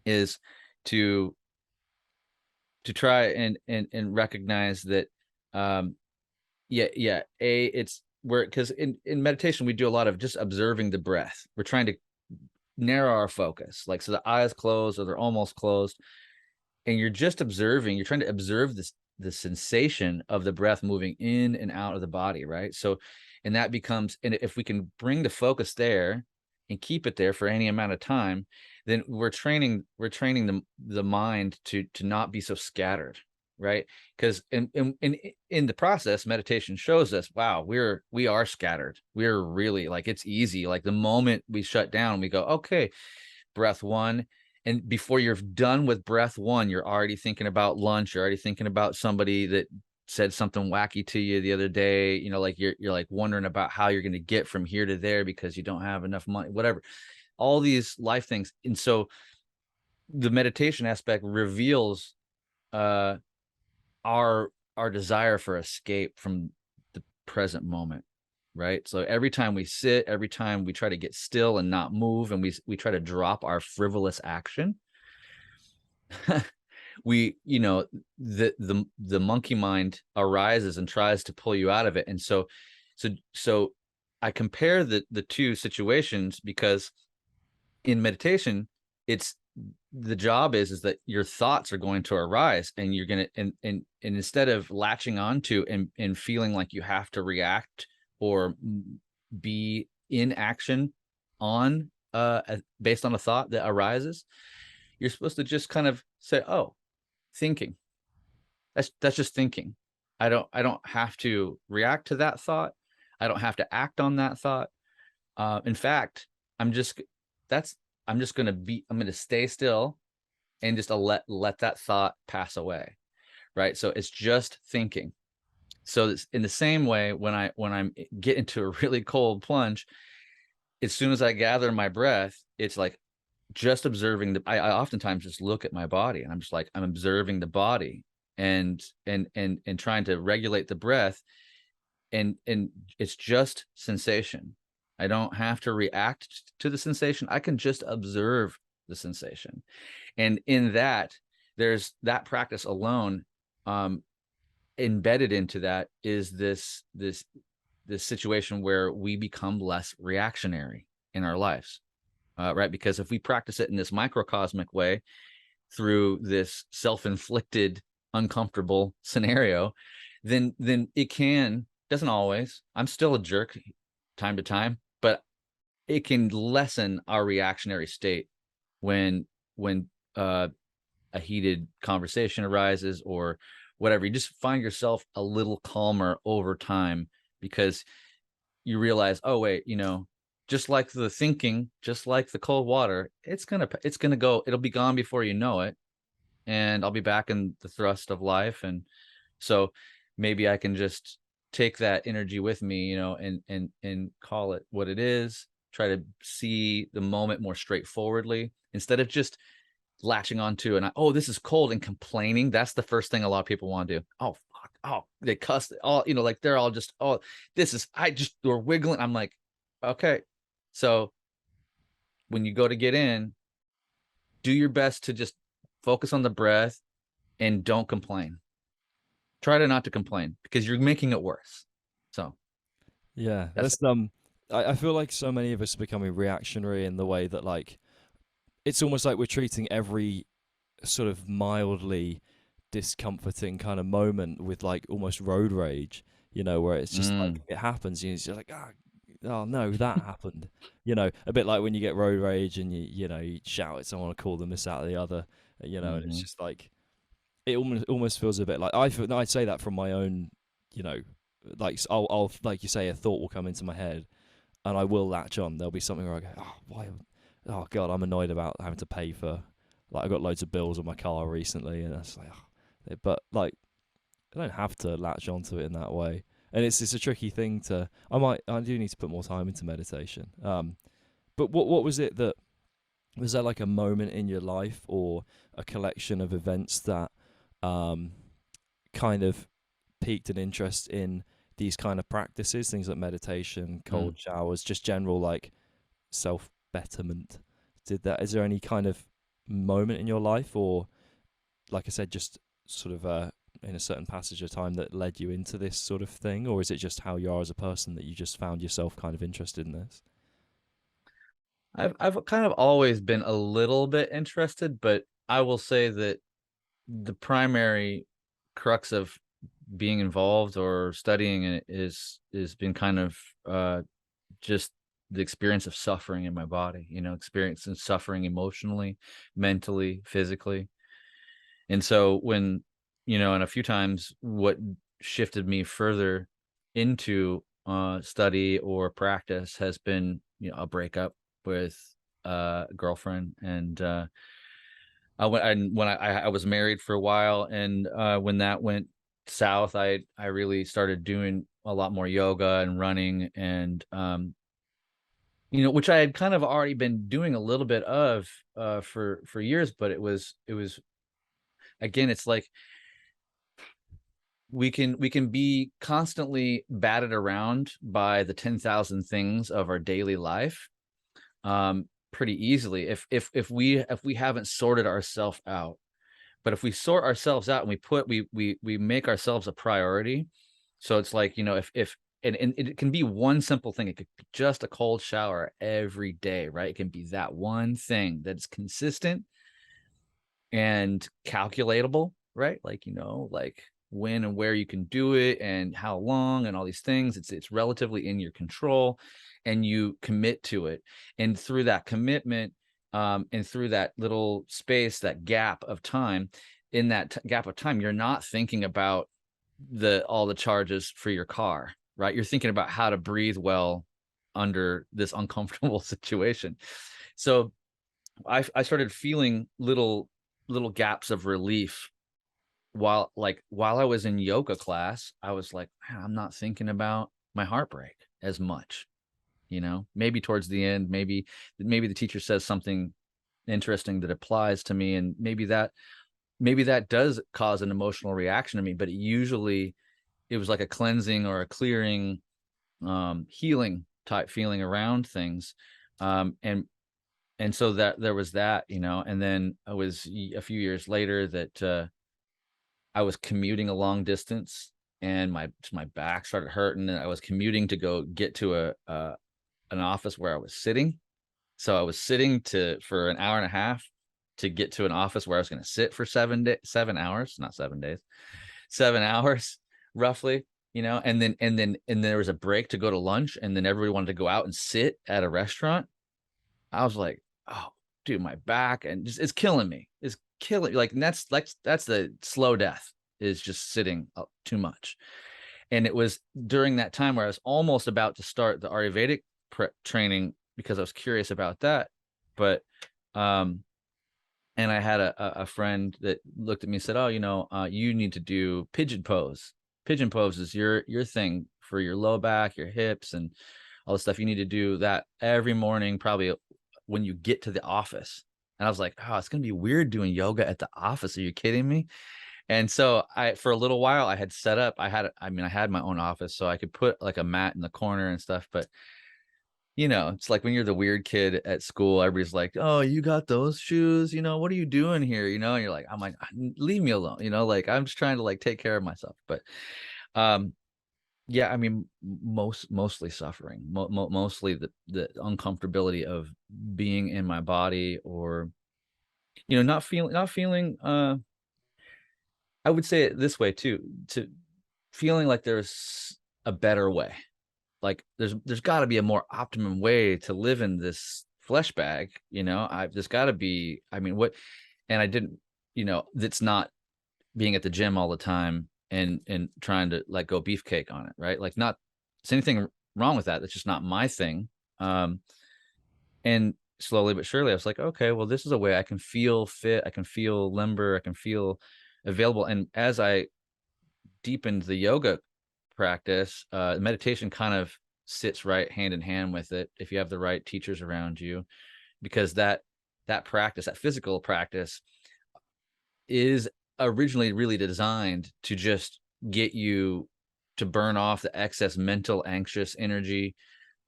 Speaker 2: is to try and recognize that, it's where, because in meditation we do a lot of just observing the breath. We're trying to narrow our focus, like, so the eyes closed or they're almost closed, and you're just observing, you're trying to observe the sensation of the breath moving in and out of the body, right? So, and that becomes, and if we can bring the focus there and keep it there for any amount of time, then we're training the mind to not be so scattered, right? Because in the process, meditation shows us, wow, we are scattered. We're really, like, it's easy. Like, the moment we shut down, we go, okay, breath one. And before you're done with breath one, you're already thinking about lunch. You're already thinking about somebody that said something wacky to you the other day. You know, like, you're like wondering about how you're going to get from here to there because you don't have enough money, whatever, all these life things. And so the meditation aspect reveals our desire for escape from the present moment, right? So every time we sit, every time we try to get still and not move, and we try to drop our frivolous action, we, you know, the monkey mind arises and tries to pull you out of it. And so I compare the two situations, because in meditation, it's, the job is that your thoughts are going to arise, and you're going to, and instead of latching onto and feeling like you have to react or be in action on based on a thought that arises, you're supposed to just kind of say, oh, thinking, that's just thinking. I don't have to react to that thought. I don't have to act on that thought. In fact, I'm going to stay still and just let that thought pass away, right? So it's just thinking. So it's in the same way, when I'm get into a really cold plunge, as soon as I gather my breath, it's like just observing I oftentimes just look at my body, and I'm just like, I'm observing the body and trying to regulate the breath, and it's just sensation. I don't have to react to the sensation. I can just observe the sensation. And in that, there's that practice alone, embedded into that is this situation where we become less reactionary in our lives, right? Because if we practice it in this microcosmic way through this self-inflicted uncomfortable scenario, then it doesn't always, I'm still a jerk time to time, but it can lessen our reactionary state when a heated conversation arises or whatever. You just find yourself a little calmer over time, because you realize, oh wait, you know, just like the thinking, just like the cold water, it's gonna go, it'll be gone before you know it, and I'll be back in the thrust of life. And so maybe I can just take that energy with me, you know, and call it what it is, try to see the moment more straightforwardly, instead of just latching onto, and oh, this is cold, and complaining. That's the first thing a lot of people want to do. Oh, fuck. Oh, they cuss all, you know, like they're all just, oh, we're wiggling. I'm like, okay. So when you go to get in, do your best to just focus on the breath and don't complain. Try to not to complain, because you're making it worse. So
Speaker 1: Yeah, that's I feel like so many of us are becoming reactionary in the way that, like, it's almost like we're treating every sort of mildly discomforting kind of moment with like almost road rage, you know, where it's just like it happens, and you're just like, oh no, that happened, you know, a bit like when you get road rage and you know, you shout at someone or call them this, that, or the other, you know, and it's just like, it almost feels a bit like I'd say that from my own, you know, like I'll like you say, a thought will come into my head and I will latch on. There'll be something where I go, oh, why? Oh God, I'm annoyed about having to pay for, like, I got loads of bills on my car recently, and it's like, oh. But like, I don't have to latch onto it in that way, and it's a tricky thing to. I do need to put more time into meditation. But what was it that was there, like a moment in your life or a collection of events that kind of piqued an interest in these kind of practices, things like meditation, cold showers, just general like self betterment? Is there any kind of moment in your life, or like I said, just sort of in a certain passage of time that led you into this sort of thing, or is it just how you are as a person that you just found yourself kind of interested in this?
Speaker 2: I've kind of always been a little bit interested, but I will say that the primary crux of being involved or studying it is been kind of just the experience of suffering in my body, experiencing suffering emotionally, mentally, physically. And so when, and a few times what shifted me further into study or practice has been, a breakup with a girlfriend. And I was married for a while, and when that went south, I really started doing a lot more yoga and running, and which I had kind of already been doing a little bit of for years, but it was again, it's like we can be constantly batted around by the 10,000 things of our daily life pretty easily if we haven't sorted ourselves out. But if we sort ourselves out and we make ourselves a priority, so it's like, if and it can be one simple thing. It could be just a cold shower every day, right? It can be that one thing that's consistent and calculatable, right? Like, like when and where you can do it and how long and all these things. It's relatively in your control, and you commit to it. And through that commitment, and through that little space, that gap of time, in that gap of time, you're not thinking about all the charges for your car, right? You're thinking about how to breathe well under this uncomfortable situation. So I started feeling little gaps of relief while I was in yoga class. I was like, man, I'm not thinking about my heartbreak as much. Maybe towards the end, maybe the teacher says something interesting that applies to me, and maybe that does cause an emotional reaction to me, but it was like a cleansing or a clearing, healing type feeling around things. And so that there was that, and then it was a few years later that I was commuting a long distance, and my back started hurting, and I was commuting to go get to an office where I was sitting. So I was sitting for an hour and a half to get to an office where I was going to sit for 7 hours, not 7 days, 7 hours roughly, and then there was a break to go to lunch, and then everybody wanted to go out and sit at a restaurant. I was like, oh, dude, my back and just it's killing me. It's killing, like, and that's the slow death, is just sitting too much. And it was during that time where I was almost about to start the Ayurvedic training, because I was curious about that. But and I had a friend that looked at me and said, oh, you need to do pigeon pose. Pigeon pose is your thing for your low back, your hips, and all the stuff. You need to do that every morning, probably when you get to the office. And I was like, oh, it's gonna be weird doing yoga at the office. Are you kidding me? And so for a little while, I had set up, I had my own office, so I could put like a mat in the corner and stuff. But it's like when you're the weird kid at school, everybody's like, oh, you got those shoes, what are you doing here? And you're like, I'm like, leave me alone, like I'm just trying to like take care of myself. But yeah, I mean, mostly suffering, mostly the uncomfortability of being in my body, or not feeling I would say it this way too, to feeling like there's a better way. Like there's got to be a more optimum way to live in this flesh bag. There's got to be, and I didn't, that's not being at the gym all the time and trying to like go beefcake on it, right? Like, not there's anything wrong with that. That's just not my thing. And slowly but surely I was like, okay, well, this is a way I can feel fit, I can feel limber, I can feel available. And as I deepened the yoga practice, meditation kind of sits right hand in hand with it, if you have the right teachers around you, because that practice, that physical practice, is originally really designed to just get you to burn off the excess mental anxious energy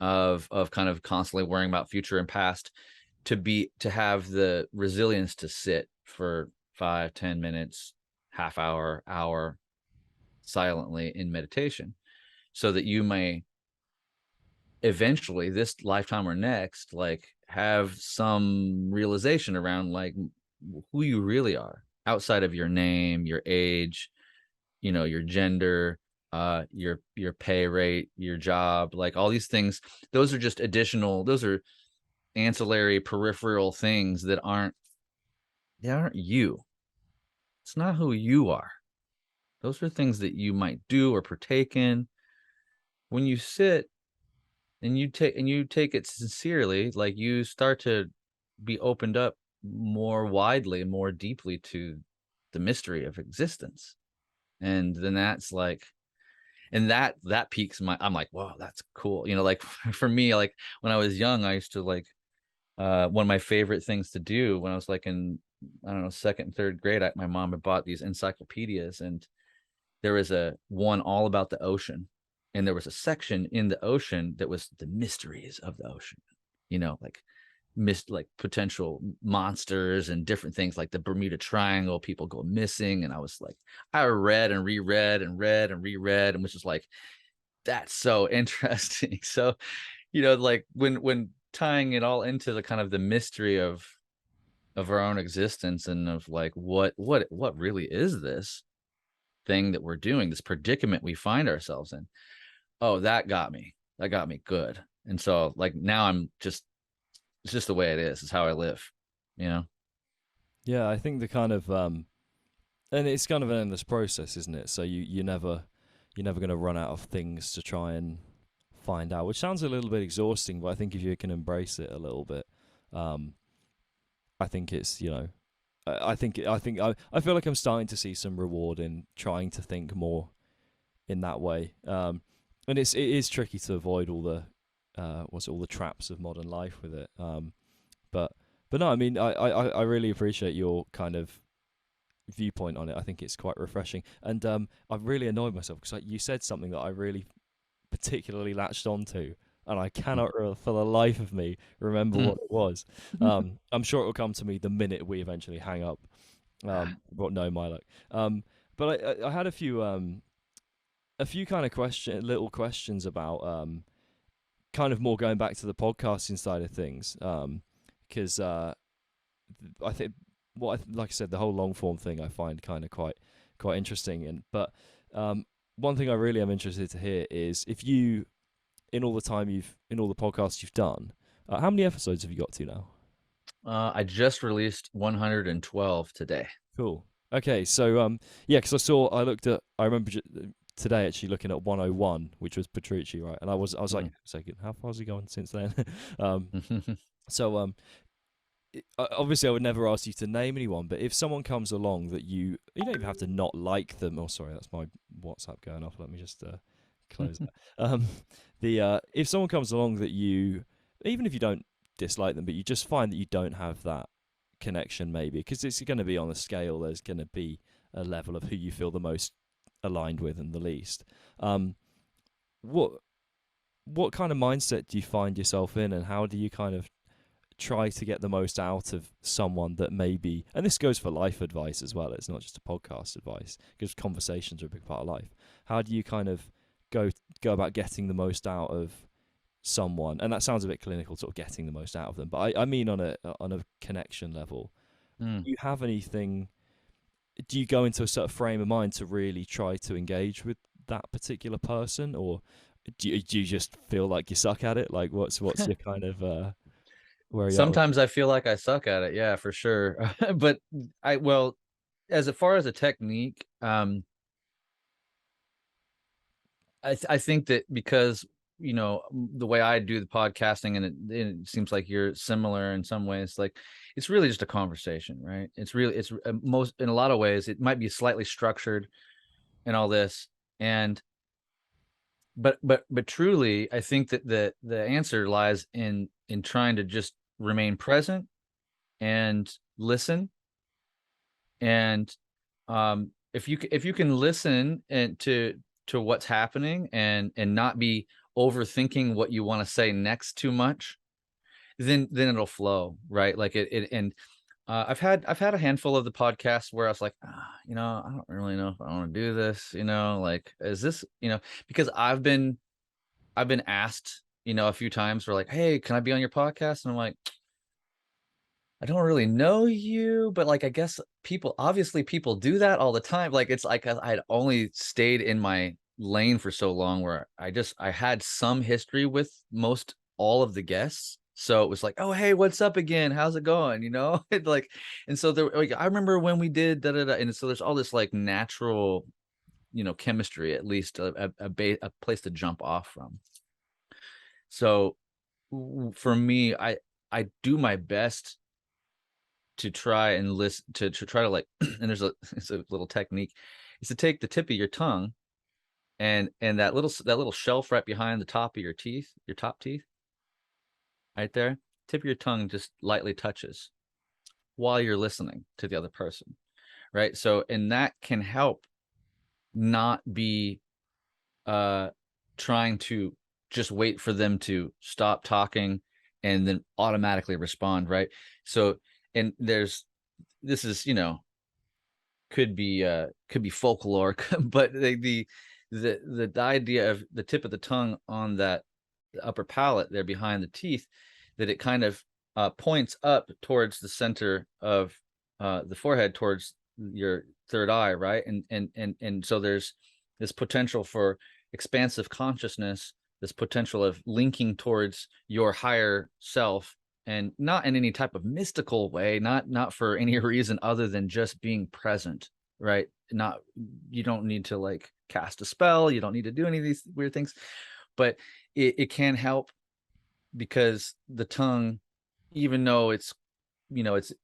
Speaker 2: of kind of constantly worrying about future and past, to have the resilience to sit for 5-10 minutes, half hour silently in meditation, so that you may eventually, this lifetime or next, like have some realization around like who you really are outside of your name, your age, your gender, your pay rate, your job, like all these things. Those are just those are ancillary peripheral things that aren't you. It's not who you are. Those are things that you might do or partake in. When you sit and you take it sincerely, like you start to be opened up more widely, more deeply to the mystery of existence. And then that's like, and that piques I'm like, wow, that's cool. Like for me, like when I was young, I used to like, one of my favorite things to do when I was like in, I don't know, second and third grade, my mom had bought these encyclopedias, and there was one all about the ocean. And there was a section in the ocean that was the mysteries of the ocean, like potential monsters and different things, like the Bermuda Triangle, people go missing. And I was like, I read and reread and read and reread and was just like, that's so interesting. So, like when tying it all into the kind of the mystery of our own existence and of like what really is this thing that we're doing, this predicament we find ourselves in. Oh, that got me good. And so like now it's just the way it is. It's how I live,
Speaker 1: Yeah, I think the kind of and it's kind of an endless process, isn't it? So you're never going to run out of things to try and find out, which sounds a little bit exhausting, but I think if you can embrace it a little bit, I think it's, I feel like I'm starting to see some reward in trying to think more in that way. And it is tricky to avoid all the all the traps of modern life with it. But no, I mean, I really appreciate your kind of viewpoint on it. I think it's quite refreshing, and I've really annoyed myself because you said something that I really particularly latched onto, and I cannot for the life of me remember what it was. I'm sure it will come to me the minute we eventually hang up. But no, my luck. But I had a few kind of little questions about kind of more going back to the podcasting side of things, because I think like I said, the whole long form thing I find kind of quite interesting. But one thing I really am interested to hear is if you, in all the podcasts you've done, how many episodes have you got to now?
Speaker 2: I just released 112 today.
Speaker 1: Cool. Okay, so yeah, because I remember today actually looking at 101, which was Petrucci, right? And I was like, second, how far has he gone since then? So obviously I would never ask you to name anyone, but if someone comes along that you don't even have to not like them. Oh, sorry, that's my WhatsApp going off. Let me just close that. If someone comes along that you, even if you don't dislike them, but you just find that you don't have that connection, maybe because it's going to be on a scale. There's going to be a level of who you feel the most aligned with and the least. What kind of mindset do you find yourself in, and how do you kind of try to get the most out of someone that maybe, and this goes for life advice as well, it's not just a podcast advice, because conversations are a big part of life. How do you kind of go about getting the most out of someone? And that sounds a bit clinical, sort of getting the most out of them, but I mean on a connection level. Do you have anything, do you go into a sort of frame of mind to really try to engage with that particular person, or do you just feel like you suck at it? Like what's your kind of
Speaker 2: sometimes I feel like I suck at it, yeah, for sure. But as far as a technique, I think that because the way I do the podcasting, and it seems like you're similar in some ways, like it's really just a conversation, right? It's most, in a lot of ways it might be slightly structured and all this, but truly I think that the answer lies in trying to just remain present and listen. And if you can listen and to what's happening and not be overthinking what you want to say next too much, then it'll flow, right? Like and I've had a handful of the podcasts where I was like, I don't really know if I want to do this, like, is this, because I've been asked, a few times, for like, hey, can I be on your podcast? And I'm like, I don't really know you, but like, I guess obviously people do that all the time. Like, it's like I'd only stayed in my lane for so long where I had some history with most all of the guests. So it was like, oh, hey, what's up again? How's it going? It like, and so there, like, I remember when we did da da da. And so there's all this like natural, chemistry, at least a place to jump off from. So for me, I do my best to try and listen to try to like, and it's a little technique, is to take the tip of your tongue and that little shelf right behind the top of your teeth, your top teeth, right there, tip of your tongue just lightly touches while you're listening to the other person, right? So, and that can help not be trying to just wait for them to stop talking and then automatically respond, right? So, and this is, could be folklore, but the idea of the tip of the tongue on that upper palate there behind the teeth, that it kind of points up towards the center of the forehead, towards your third eye, right? And so there's this potential for expansive consciousness, this potential of linking towards your higher self, and not in any type of mystical way, not for any reason other than just being present, right? You don't need to like cast a spell, you don't need to do any of these weird things, but it can help, because the tongue, even though it's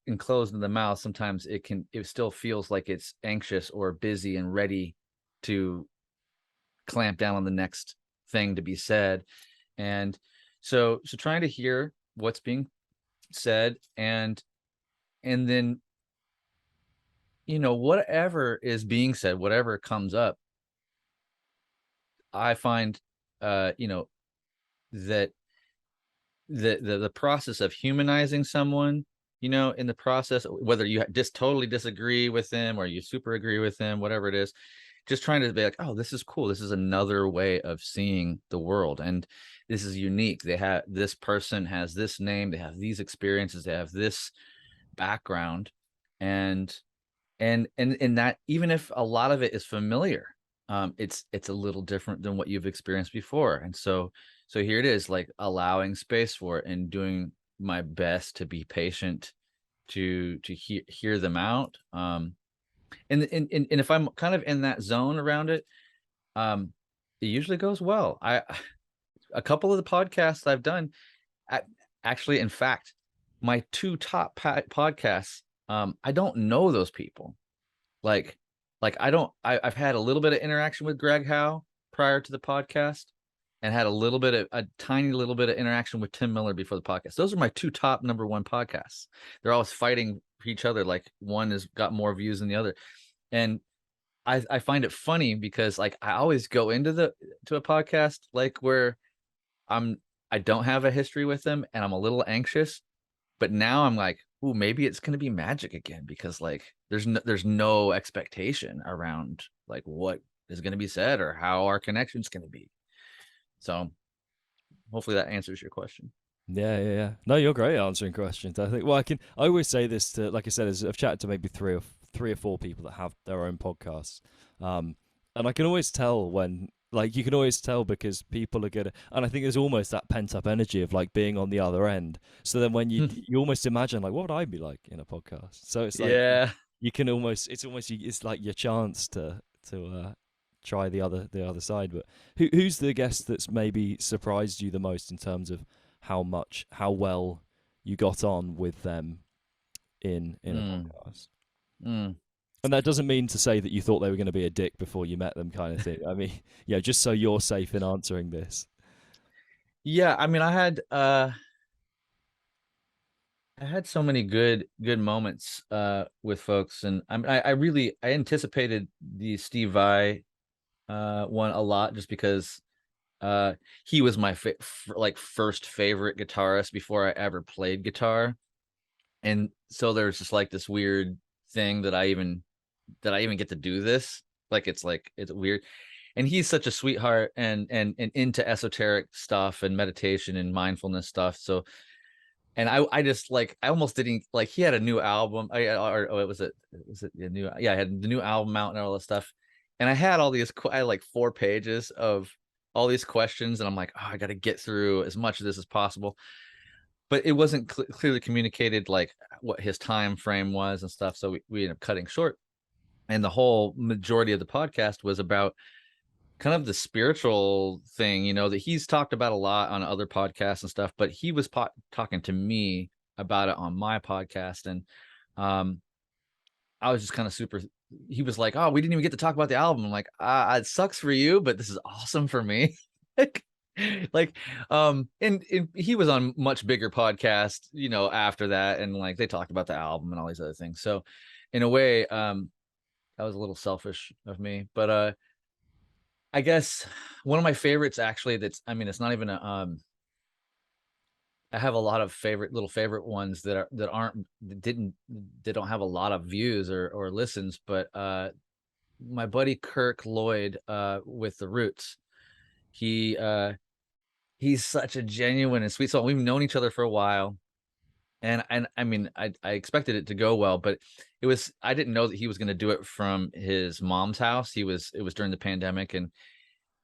Speaker 2: enclosed in the mouth, sometimes it still feels like it's anxious or busy and ready to clamp down on the next thing to be said. And so trying to hear what's being said, and then whatever is being said, whatever comes up, I find that the process of humanizing someone, in the process, whether you just totally disagree with them or you super agree with them, whatever it is, just trying to be like, oh, this is cool, this is another way of seeing the world, and this is unique. This person has this name, they have these experiences, they have this background, and that, even if a lot of it is familiar, it's a little different than what you've experienced before. And so here it is, like allowing space for it and doing my best to be patient to hear them out. And if I'm kind of in that zone around it, it usually goes well. A couple of the podcasts I've done, actually, in fact, my two top podcasts, I don't know those people. Like I've had a little bit of interaction with Greg Howe prior to the podcast, and had a tiny little bit of interaction with Tim Miller before the podcast. Those are my two top number one podcasts. They're always fighting for each other. Like, one has got more views than the other. And I find it funny because, like, I always go into a podcast like where I don't have a history with them and I'm a little anxious, but now I'm like, ooh, maybe it's going to be magic again, because like there's no expectation around like what is going to be said or how our connection's going to be. So hopefully that answers your question.
Speaker 1: Yeah. No, you're great at answering questions. I think. Well, I always say this to, like I said, I've chatted to maybe three or four people that have their own podcasts, and I can always tell when, like, you can always tell because people are gonna, and I think there's almost that pent up energy of like being on the other end. So then when you almost imagine like, what would I be like in a podcast? So it's like,
Speaker 2: yeah,
Speaker 1: you can almost, it's like your chance to try the other side. But who's the guest that's maybe surprised you the most in terms of how well you got on with them in a podcast? And that doesn't mean to say that you thought they were going to be a dick before you met them, kind of thing. I mean, yeah, just so you're safe in answering this.
Speaker 2: Yeah, I mean, I had so many good moments with folks, and I really anticipated the Steve Vai one a lot, just because he was my first favorite guitarist before I ever played guitar, and so there's just like this weird thing that I even get to do this. It's weird, and he's such a sweetheart and into esoteric stuff and meditation and mindfulness stuff. So, I just like, I almost didn't like, he had a new album. Was it a new? Yeah, I had the new album out and all this stuff. And I had all these, I had like 4 pages of all these questions. And I'm like, oh, I got to get through as much of this as possible. But it wasn't clearly communicated like what his time frame was and stuff. So we ended up cutting short. And the whole majority of the podcast was about kind of the spiritual thing, you know, that he's talked about a lot on other podcasts and stuff, but he was talking to me about it on my podcast. And I was just kind of super, he was like, oh, we didn't even get to talk about the album. I'm like, it sucks for you, but this is awesome for me. And he was on much bigger podcast, you know, after that. And like, they talked about the album and all these other things. So in a way, that was a little selfish of me, but I guess one of my favorites actually, it's not even I have a lot of favorite ones that don't have a lot of views or listens, but my buddy Kirk Lloyd with the Roots, he's such a genuine and sweet soul. We've known each other for a while. And I mean, I expected it to go well, but I didn't know that he was going to do it from his mom's house. It was during the pandemic, and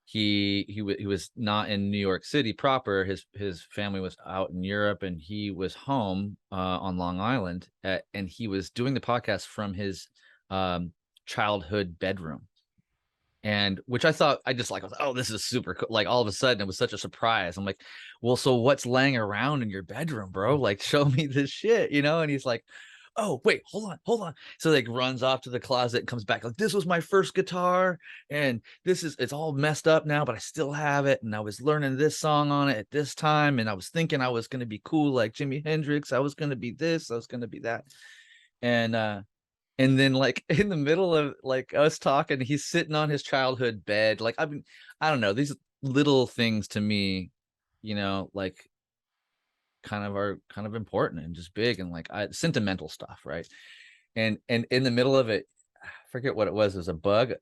Speaker 2: he was not in New York City proper. His family was out in Europe, and he was home on Long Island, and he was doing the podcast from his childhood bedroom. And which I thought, I was, oh, this is super cool. Like all of a sudden it was such a surprise. I'm like, well, so what's laying around in your bedroom, bro? Like, show me this shit, you know? And he's like, oh, wait, hold on. So like runs off to the closet and comes back like, this was my first guitar. And it's all messed up now, but I still have it. And I was learning this song on it at this time. And I was thinking I was going to be cool like Jimi Hendrix. I was going to be this, I was going to be that. And then like in the middle of like us talking, he's sitting on his childhood bed. Like, I mean, I don't know, these little things to me, you know, like are kind of important and just big and like sentimental stuff. Right. And in the middle of it, I forget what it was. It was a bug,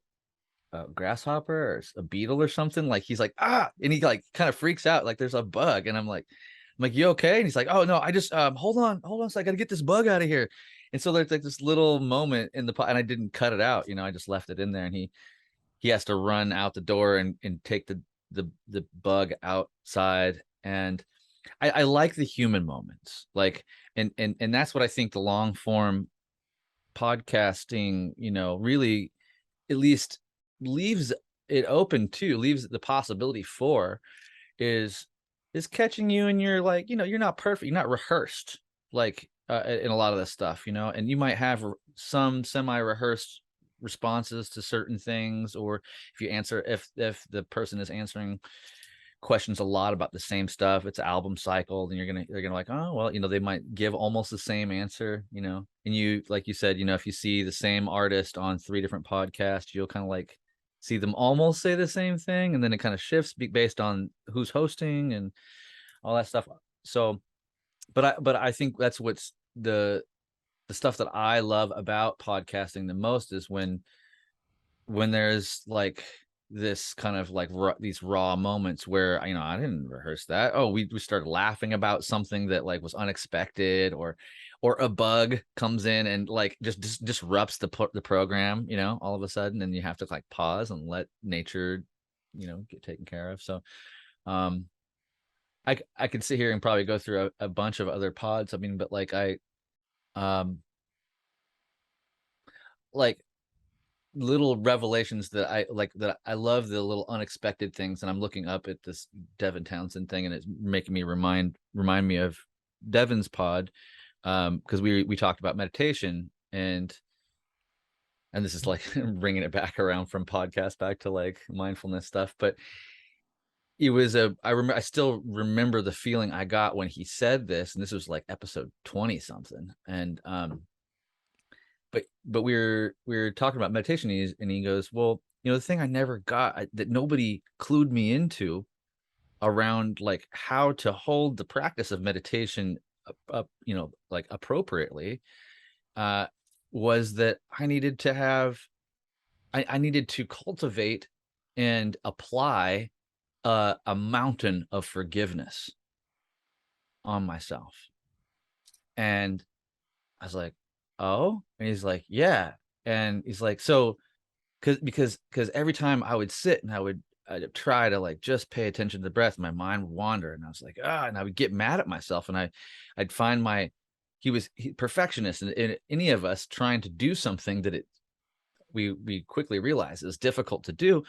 Speaker 2: a grasshopper or a beetle or something. Like he's like, and he like kind of freaks out. Like there's a bug. And I'm like, you okay? And he's like, oh no, I just, hold on. So I got to get this bug out of here. And so there's like this little moment in the and I didn't cut it out, you know, I just left it in there, and he has to run out the door and take the bug outside. And I like the human moments, like, and that's what I think the long form podcasting, you know, really at least leaves it open to, leaves the possibility for, is catching you, and you're like, you know, you're not perfect, you're not rehearsed, like in a lot of this stuff, you know, and you might have some semi-rehearsed responses to certain things, or if the person is answering questions a lot about the same stuff, it's album cycle, then they're gonna like, oh well, you know, they might give almost the same answer, you know. And you, like you said, you know, if you see the same artist on 3 different podcasts, you'll kind of like see them almost say the same thing, and then it kind of shifts based on who's hosting and all that stuff. So but I think that's what's the stuff that I love about podcasting the most, is when there's like this kind of like these raw moments where, you know, I didn't rehearse that. Oh, we started laughing about something that like was unexpected, or a bug comes in and like just disrupts the program, you know, all of a sudden, and you have to like pause and let nature, you know, get taken care of. So I could sit here and probably go through a bunch of other pods. I mean, but like like little revelations that I like, that I love, the little unexpected things. And I'm looking up at this Devin Townsend thing, and it's making me remind me of Devin's pod, because we talked about meditation, and this is like bringing it back around from podcast back to like mindfulness stuff. But it was I still remember the feeling I got when he said this, and this was like episode 20 something. And but we were talking about meditation, and he goes, well, you know, the thing I never got, that nobody clued me into around like how to hold the practice of meditation up, you know, like appropriately, was that I needed to cultivate and apply a mountain of forgiveness on myself. And I was like, oh, and he's like, yeah. And he's like, so because every time I would sit and I'd try to like just pay attention to the breath, my mind would wander, and I was like, and I would get mad at myself, and I'd find he was perfectionist, and any of us trying to do something that we quickly realized is difficult to do.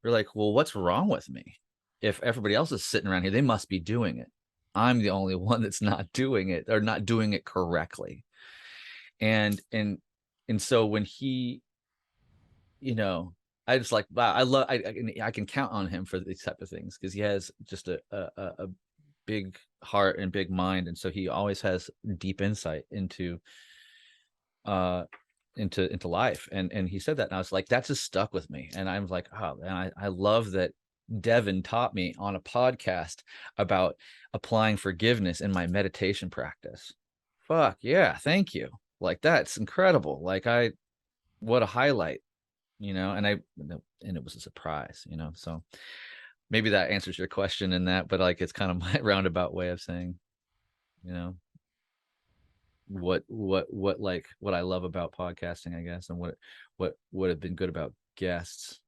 Speaker 2: We're like, well, what's wrong with me? If everybody else is sitting around here, they must be doing it. I'm the only one that's not doing it, or not doing it correctly. And so when he, I just like, wow, I can count on him for these type of things, because he has just a big heart and big mind, and so he always has deep insight into life. And he said that, and I was like, that just stuck with me. And I'm like, oh man, I love that Devin taught me on a podcast about applying forgiveness in my meditation practice. Fuck yeah, thank you. Like, that's incredible. Like, what a highlight, and it was a surprise, so maybe that answers your question in that, but like, it's kind of my roundabout way of saying, what I love about podcasting, I guess, and what would have been good about guests.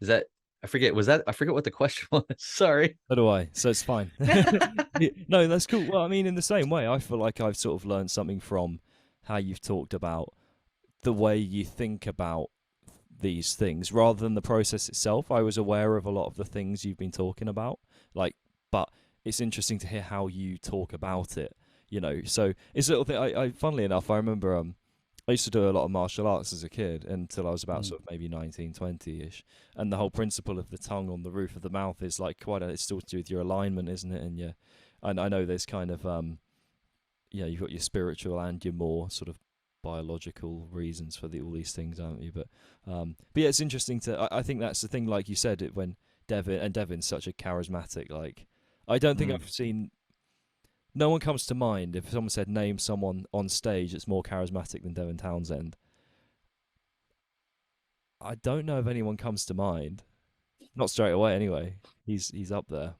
Speaker 2: Is that, I forget what the question was. Sorry.
Speaker 1: So do I, so it's fine. No, that's cool. Well, I mean, in the same way, I feel like I've sort of learned something from how you've talked about the way you think about these things rather than the process itself. I was aware of a lot of the things you've been talking about, but it's interesting to hear how you talk about it, so it's a little thing. I funnily enough, I remember I used to do a lot of martial arts as a kid until I was about sort of maybe 19, 20-ish. And the whole principle of the tongue on the roof of the mouth is like it's still to do with your alignment, isn't it? And I know there's kind of, you've got your spiritual and your more sort of biological reasons for all these things, aren't you? But yeah, it's interesting I think that's the thing, like you said, when Devin's such a charismatic, like, I don't think I've seen, no one comes to mind if someone said name someone on stage that's more charismatic than Devin Townsend. I don't know if anyone comes to mind. Not straight away, anyway. He's up there,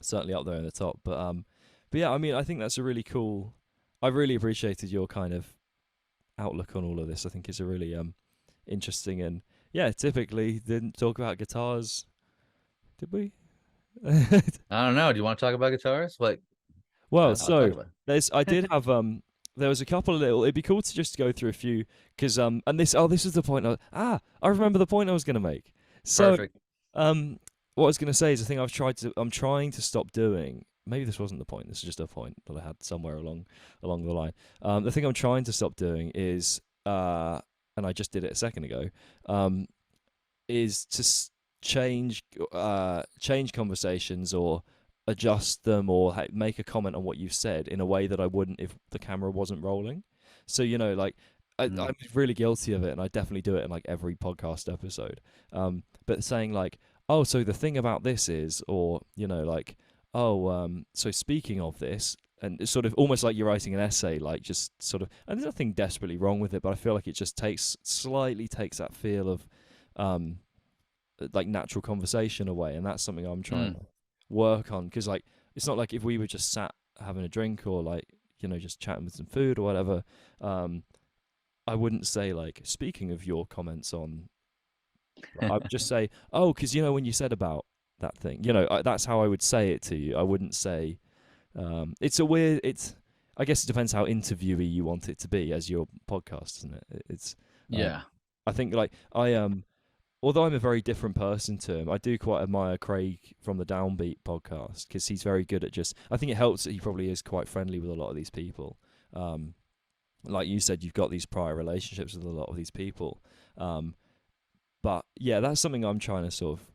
Speaker 1: certainly up there in the top. But yeah, I mean, I think that's a really cool. I really appreciated your kind of outlook on all of this. I think it's a really interesting, and yeah, typically didn't talk about guitars, did we?
Speaker 2: I don't know. Do you want to talk about guitars?
Speaker 1: Well, so I did have there was a couple of little. It'd be cool to just go through a few, because and this is the point. I remember the point I was going to make. So
Speaker 2: perfect.
Speaker 1: What I was going to say is, I think I'm trying to stop doing. Maybe this wasn't the point. This is just a point that I had somewhere along the line. The thing I'm trying to stop doing is, and I just did it a second ago, is to change conversations or adjust them or make a comment on what you've said in a way that I wouldn't if the camera wasn't rolling. So, like, I'm really guilty of it, and I definitely do it in like every podcast episode. But saying like, oh, so the thing about this is, or, like, oh, so speaking of this, and it's sort of almost like you're writing an essay, like just sort of, and there's nothing desperately wrong with it, but I feel like it just slightly takes that feel of, like natural conversation away. And that's something I'm trying to work on, because like, it's not like if we were just sat having a drink or like, just chatting with some food or whatever, I wouldn't say like, speaking of your comments on, I would just say, oh, because when you said about that thing, that's how I would say it to you. I wouldn't say, I guess it depends how interviewee you want it to be as your podcast, isn't it? It's I think like although I'm a very different person to him, I do quite admire Craig from the Downbeat podcast, because he's very good at I think it helps that he probably is quite friendly with a lot of these people. Like you said, you've got these prior relationships with a lot of these people. But yeah, that's something I'm trying to sort of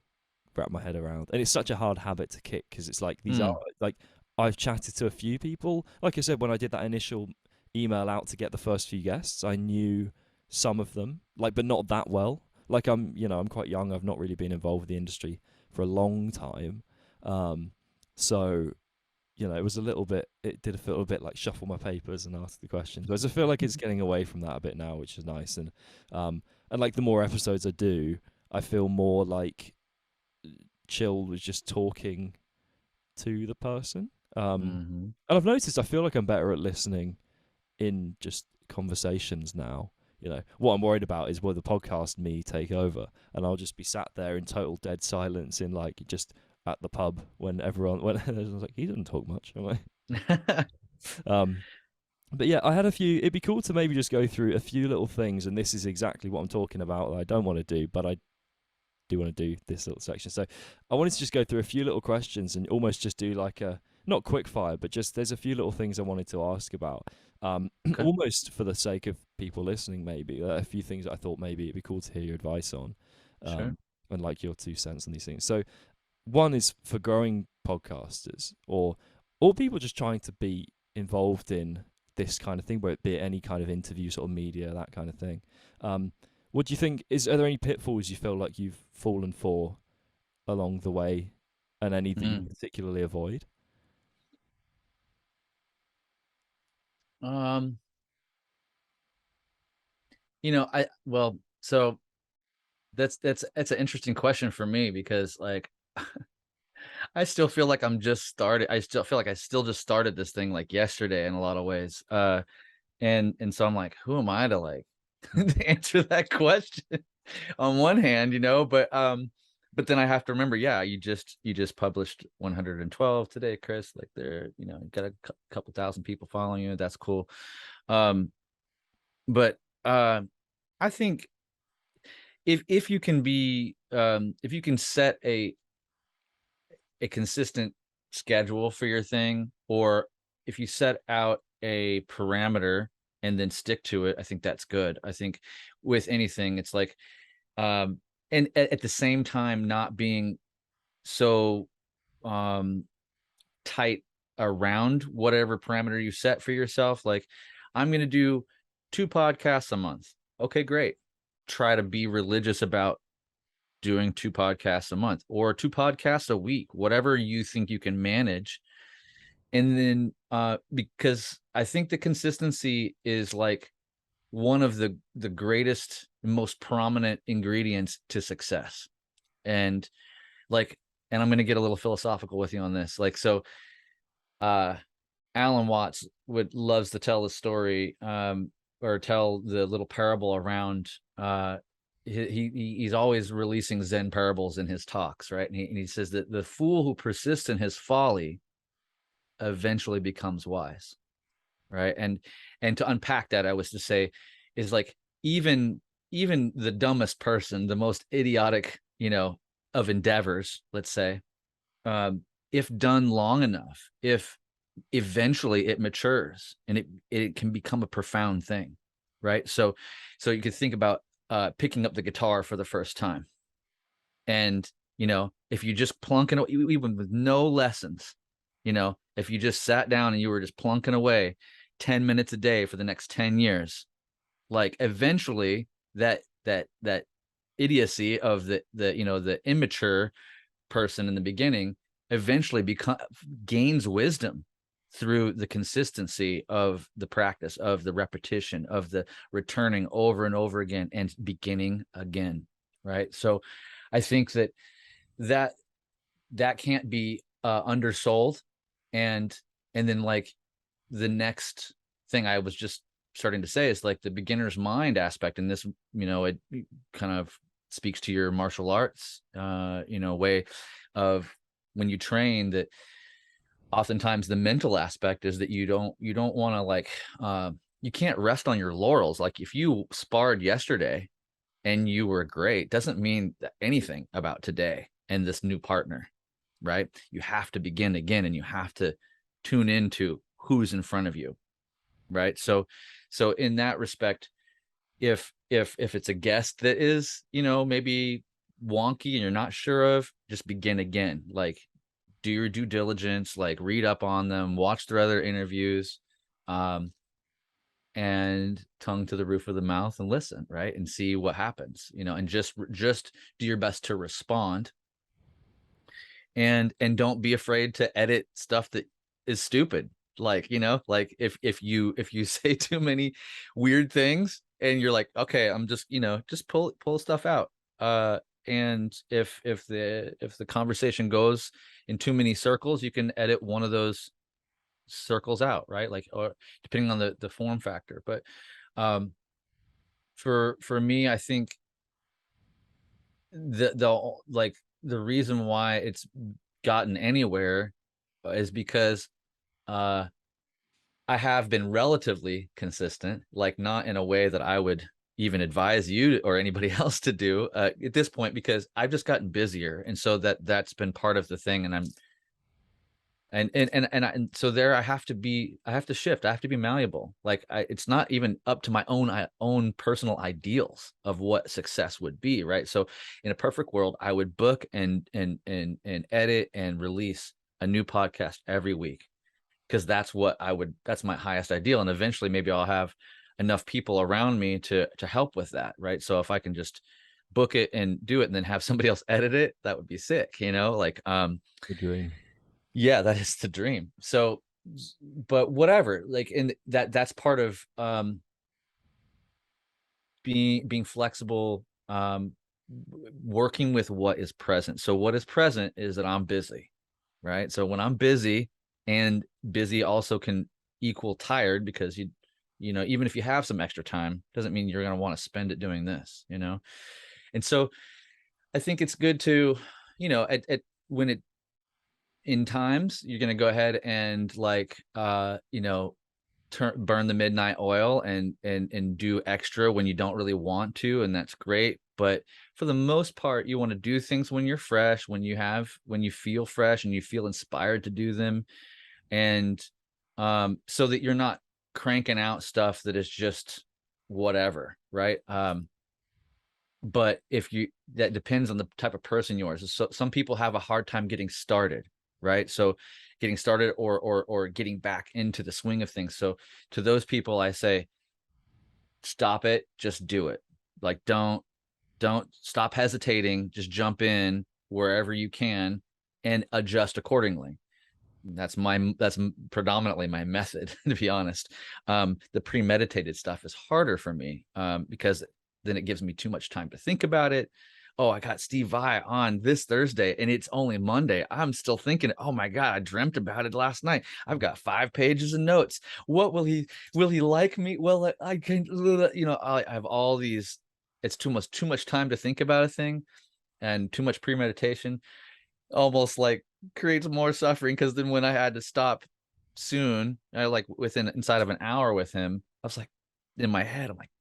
Speaker 1: wrap my head around. And it's such a hard habit to kick, because it's like these are like, I've chatted to a few people. Like I said, when I did that initial email out to get the first few guests, I knew some of them, like, but not that well. Like, I'm quite young. I've not really been involved with the industry for a long time. So, it was it did feel a bit like shuffle my papers and ask the questions. Whereas I feel like it's getting away from that a bit now, which is nice. And like the more episodes I do, I feel more like chill with just talking to the person.
Speaker 2: Mm-hmm.
Speaker 1: And I've noticed I feel like I'm better at listening in just conversations now. You know, what I'm worried about is will the podcast me take over, and I'll just be sat there in total dead silence in like just at the pub when everyone's like, he doesn't talk much. I'm like, um, but yeah, I had a few. It'd be cool to maybe just go through a few little things, and this is exactly what I'm talking about that I don't want to do, but I do want to do this little section. So I wanted to just go through a few little questions and almost just do like a not quick fire, but just there's a few little things I wanted to ask about.
Speaker 2: Okay.
Speaker 1: Almost for the sake of people listening, maybe a few things that I thought maybe it'd be cool to hear your advice on,
Speaker 2: Sure.
Speaker 1: and like your 2 cents on these things. So one is for growing podcasters or people just trying to be involved in this kind of thing, whether it be any kind of interview, sort of media, that kind of thing. What do you think? Are there any pitfalls you feel like you've fallen for along the way, and any that you
Speaker 2: Mm.
Speaker 1: particularly avoid?
Speaker 2: Um, so that's an interesting question for me because like I still feel like I'm just started. I still feel like I still just started this thing like yesterday in a lot of ways. And so I'm like, who am I to like to answer that question on one hand, but then I have to remember, yeah, you just published 112 today, Chrys. Like you got a couple thousand people following you. That's cool. But I think if you can be if you can set a consistent schedule for your thing, or if you set out a parameter and then stick to it, I think that's good. I think with anything, it's like, and at the same time, not being so tight around whatever parameter you set for yourself. Like, I'm going to do 2 podcasts a month. Okay, great. Try to be religious about doing 2 podcasts a month or 2 podcasts a week, whatever you think you can manage. And then because I think the consistency is like one of the greatest, most prominent ingredients to success. And like, and I'm going to get a little philosophical with you on this. Like, so Alan Watts loves to tell the story, or tell the little parable around he's always releasing Zen parables in his talks, right? And he says that the fool who persists in his folly eventually becomes wise, right? And to unpack that, I was to say, is like even the dumbest person, the most idiotic, of endeavors, let's say, if done long enough, if eventually it matures and it can become a profound thing, right? So you could think about picking up the guitar for the first time, and if you just plunking, even with no lessons, if you just sat down and you were just plunking away 10 minutes a day for the next 10 years, like eventually that idiocy of the immature person in the beginning eventually gains wisdom through the consistency of the practice, of the repetition, of the returning over and over again and beginning again, right? So I think that can't be undersold. And then like the next thing I was just starting to say is like the beginner's mind aspect. And this, it kind of speaks to your martial arts, way of when you train, that oftentimes the mental aspect is that you don't want to like, you can't rest on your laurels. Like if you sparred yesterday and you were great, doesn't mean anything about today and this new partner, right? You have to begin again, and you have to tune into who's in front of you, right? So in that respect, if it's a guest that is, maybe wonky and you're not sure of, just begin again. Like, do your due diligence, like read up on them, watch their other interviews, and tongue to the roof of the mouth and listen, right? And see what happens, and just do your best to respond. And don't be afraid to edit stuff that is stupid. Like, like if you say too many weird things and you're like, okay, I'm just, just pull stuff out. And if the conversation goes in too many circles, you can edit one of those circles out, right? Like, or depending on the form factor. But for me, I think the reason why it's gotten anywhere is because I have been relatively consistent, like not in a way that I would even advise you or anybody else to do at this point, because I've just gotten busier, and so that's been part of the thing. And so there I have to shift. I have to be malleable. Like it's not even up to my own personal ideals of what success would be, right? So in a perfect world, I would book and edit and release a new podcast every week, because that's my highest ideal. And eventually maybe I'll have enough people around me to help with that, right? So if I can just book it and do it and then have somebody else edit it, that would be sick, like
Speaker 1: The dream.
Speaker 2: yeah, that is the dream. So, but whatever, like in that's part of being flexible, working with what is present. So what is present is that I'm busy, right? So when I'm busy, and busy also can equal tired, because even if you have some extra time, doesn't mean you're going to want to spend it doing this, And so I think it's good to, when it, in times, you're going to go ahead and burn the midnight oil and do extra when you don't really want to, and that's great. But for the most part, you want to do things when you're fresh, when you feel fresh and you feel inspired to do them, and so that you're not cranking out stuff that is just whatever, right? But that depends on the type of person you are. So some people have a hard time getting started, right? So getting started or getting back into the swing of things. So to those people, I say, stop it, just do it. Like, don't stop hesitating, just jump in wherever you can and adjust accordingly. That's predominantly my method, to be honest. The premeditated stuff is harder for me, because then it gives me too much time to think about it. Oh, I got Steve Vai on this Thursday and it's only Monday. I'm still thinking, oh my God, I dreamt about it last night. I've got 5 pages of notes. What will he like me? Well, I can, I have all these. It's too much time to think about a thing, and too much premeditation almost like creates more suffering. Because then when I had to stop soon, inside of an hour with him, I was like, in my head, I'm like,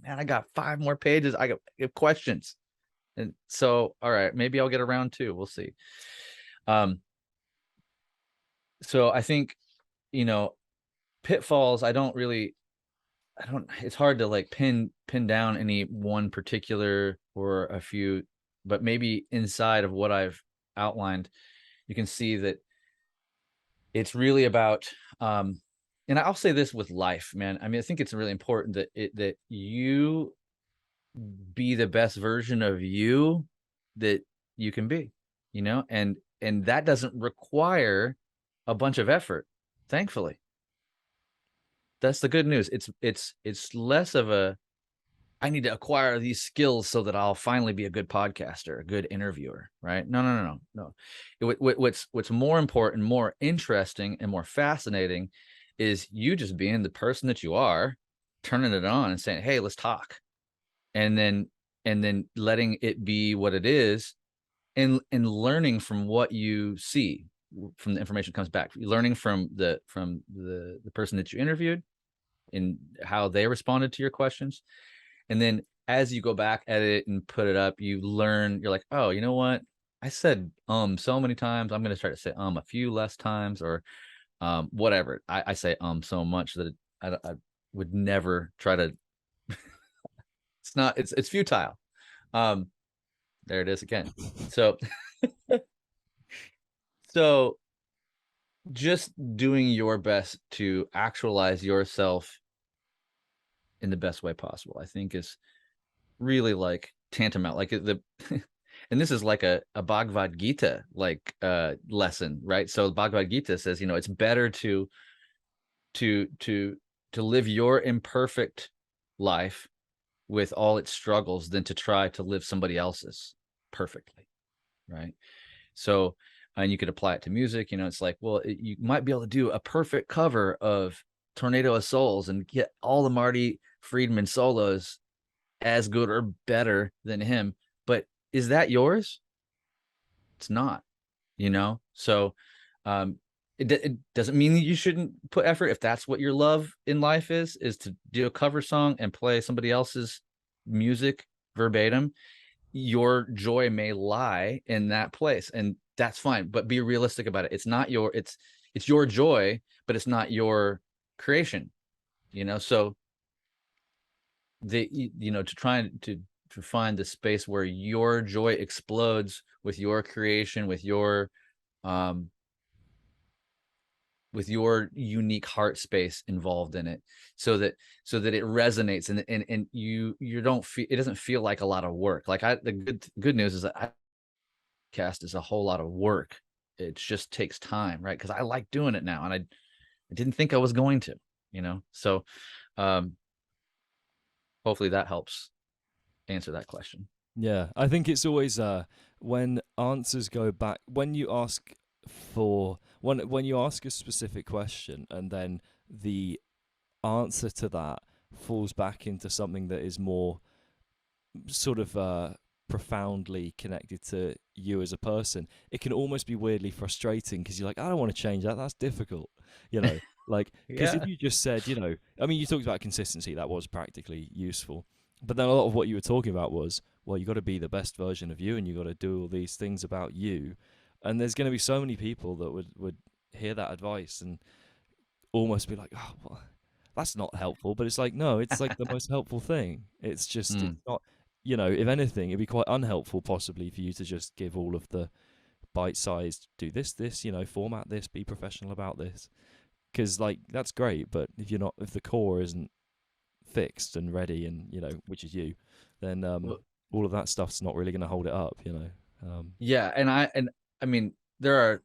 Speaker 2: man, I got 5 more pages. I have questions. And so, all right, maybe I'll get around to, we'll see. So I think, pitfalls, it's hard to pin down any one particular or a few, but maybe inside of what I've outlined, you can see that it's really about, and I'll say this with life, man. I mean, I think it's really important that you be the best version of you that you can be, and that doesn't require a bunch of effort. Thankfully, that's the good news. It's less of a, I need to acquire these skills so that I'll finally be a good podcaster, a good interviewer, right? No. What's more important, more interesting, and more fascinating is you just being the person that you are, turning it on and saying, hey, let's talk. And then letting it be what it is, and learning from what you see, from the information that comes back, learning from the person that you interviewed and how they responded to your questions. And then as you go back, edit it, and put it up, you learn, you're like, oh, you know what? I said so many times. I'm going to try to say a few less times, or whatever. I say so much that I would never try to. It's futile. There it is again. So so just doing your best to actualize yourself in the best way possible, I think, is really tantamount, and this is like a Bhagavad Gita lesson, right? So Bhagavad Gita says, it's better to live your imperfect life with all its struggles than to try to live somebody else's perfectly, right? So and you could apply it to music. It's like, well, you might be able to do a perfect cover of Tornado of Souls and get all the Marty Friedman solos as good or better than him. But is that yours? It's not, So it doesn't mean that you shouldn't put effort. If that's what your love in life is to do a cover song and play somebody else's music verbatim, your joy may lie in that place, and that's fine. But be realistic about it. It's not it's your joy, but it's not your creation, So to try to find the space where your joy explodes with your creation, with your unique heart space involved in it, so that it resonates and you don't feel, it doesn't feel like a lot of work. Like the good news is that podcast is a whole lot of work. It just takes time, right? Because I like doing it now, and I didn't think I was going to, So hopefully that helps answer that question.
Speaker 1: Yeah, I think it's always when answers go back, when you ask when you ask a specific question and then the answer to that falls back into something that is more sort of profoundly connected to you as a person, it can almost be weirdly frustrating because you're like, I don't want to change that. That's difficult, like, because if you just said, I mean, you talked about consistency, that was practically useful. But then a lot of what you were talking about was, well, you got to be the best version of you, and you got to do all these things about you. And there's going to be so many people that would hear that advice and almost be like, oh, well, that's not helpful. But it's like, no, it's like the most helpful thing. It's just, it's not, if anything, it'd be quite unhelpful possibly for you to just give all of the bite-sized, do this, format this, be professional about this. Because, like, that's great. But if the core isn't fixed and ready and, which is you, then all of that stuff's not really going to hold it up,
Speaker 2: Yeah. And I mean, there are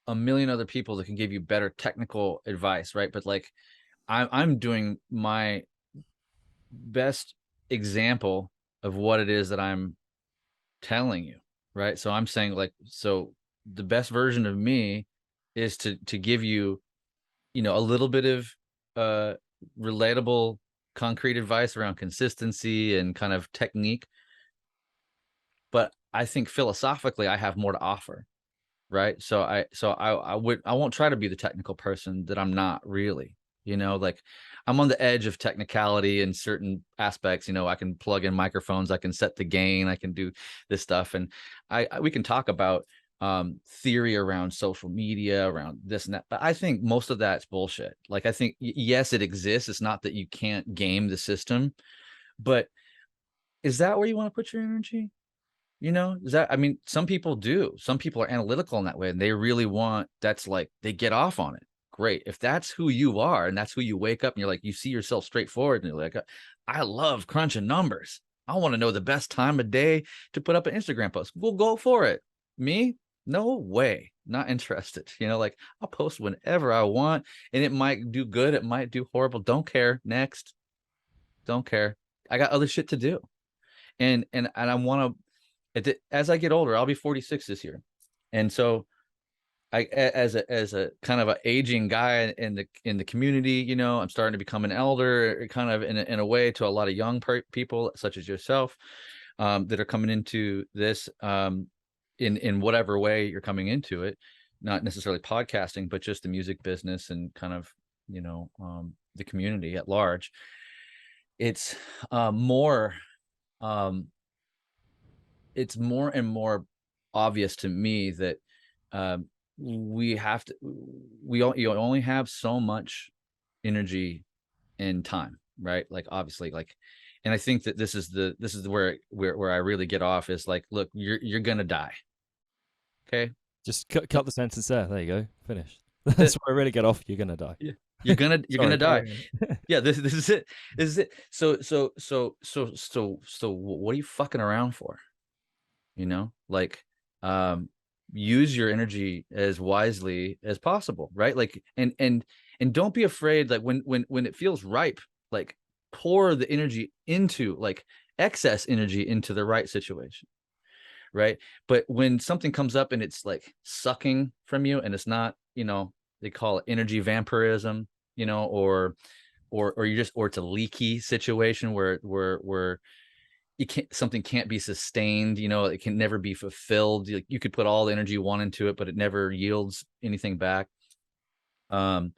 Speaker 2: a million other people that can give you better technical advice, right? But like, I'm doing my best example of what it is that I'm telling you, right? So I'm saying, like, so the best version of me is to give you, a little bit of relatable, concrete advice around consistency and kind of technique. But I think philosophically, I have more to offer, right? So I won't try to be the technical person that I'm not really, like, I'm on the edge of technicality in certain aspects. I can plug in microphones, I can set the gain, I can do this stuff, and we can talk about theory around social media, around this and that, but I think most of that's bullshit. Like, I think yes, it exists. It's not that you can't game the system, but is that where you want to put your energy? Is that, I mean, some people do. Some people are analytical in that way, and they really want, that's like, they get off on it. Great. If that's who you are, and that's who you wake up and you're like, you see yourself straightforward, and you're like, I love crunching numbers. I want to know the best time of day to put up an Instagram post. We'll go for it. Me? No way. Not interested. Like, I'll post whenever I want, and it might do good. It might do horrible. Don't care. Next. Don't care. I got other shit to do. And I want to, as I get older, I'll be 46 this year. And so as a kind of an aging guy in the community, I'm starting to become an elder, kind of in a way, to a lot of young people such as yourself, that are coming into this, in whatever way you're coming into it, not necessarily podcasting, but just the music business and kind of, the community at large. It's more and more obvious to me that you only have so much energy and time, right? Like, obviously, like, and I think that this is where I really get off, is like, look, you're gonna die. Okay,
Speaker 1: just cut the sentence there. There you go, finished. That's where I really get off. You're gonna die.
Speaker 2: Yeah. You're gonna die. Yeah, this is it. This is it. So what are you fucking around for? Like, use your energy as wisely as possible, right? Like, and don't be afraid. Like, when it feels ripe, like, pour the energy into, like, excess energy into the right situation, right? But when something comes up and it's like sucking from you, and it's not, they call it energy vampirism, or you just, or it's a leaky situation where you can't, something can't be sustained, it can never be fulfilled. You could put all the energy you want into it, but it never yields anything back. Then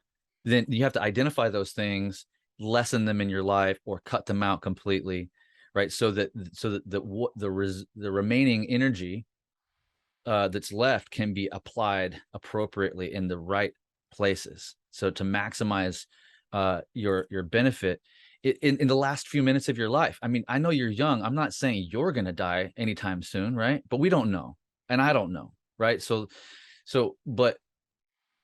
Speaker 2: you have to identify those things, lessen them in your life, or cut them out completely, right? So that the remaining energy that's left can be applied appropriately in the right places. So to maximize your benefit in the last few minutes of your life. I mean, I know you're young. I'm not saying you're going to die anytime soon, right? But we don't know, and I don't know, right? But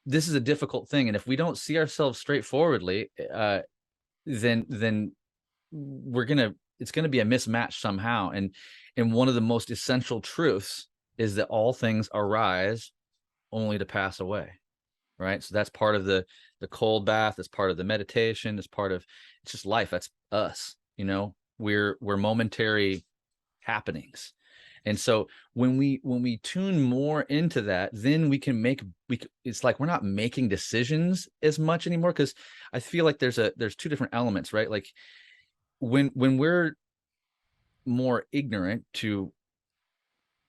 Speaker 2: this is a difficult thing, and if we don't see ourselves straightforwardly, then it's gonna be a mismatch somehow. And one of the most essential truths is that all things arise only to pass away, right? So that's part of the cold bath. That's part of the meditation. It's part of, it's just life. That's us. We're momentary happenings. And so when we tune more into that, then it's like we're not making decisions as much anymore, because I feel like there's two different elements, right? Like when we're more ignorant to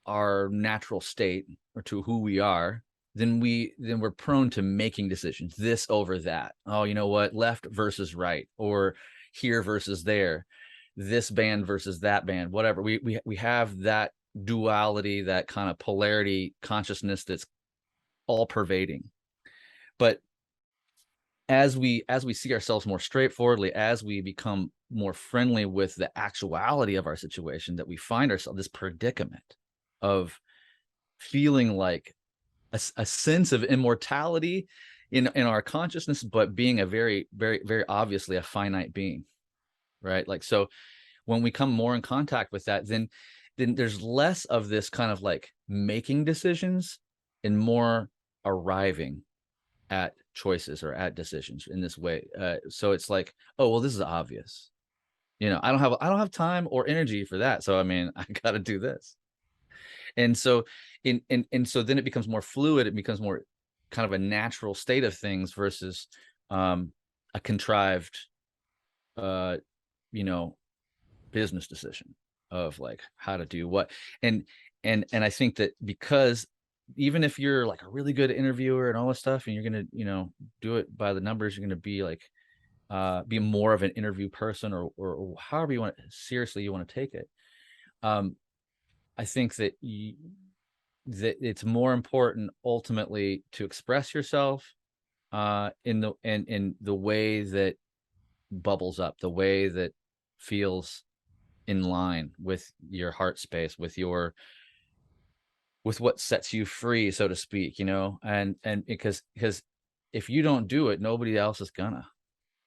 Speaker 2: our natural state, or to who we are, then we're prone to making decisions, this over that. Oh, you know what? Left versus right, or here versus there, this band versus that band, whatever. We have that duality, that kind of polarity consciousness that's all pervading. But as we see ourselves more straightforwardly, as we become more friendly with the actuality of our situation, that we find ourselves this predicament of feeling like a sense of immortality in our consciousness, but being a very, very, very obviously a finite being, right? Like, so when we come more in contact with that, then there's less of this kind of like making decisions, and more arriving at choices or at decisions in this way. So it's like, oh, well, this is obvious. I don't have time or energy for that. So, I mean, I got to do this. And so so then it becomes more fluid. It becomes more kind of a natural state of things versus a contrived, business decision of like how to do what. And I think that, because even if you're like a really good interviewer and all this stuff, and you're going to, do it by the numbers, you're going to be like, be more of an interview person, or however you want, seriously you want to take it. I think that that it's more important ultimately to express yourself in the way that bubbles up, the way that feels in line with your heart space, with what sets you free, so to speak, and because if you don't do it, nobody else is gonna.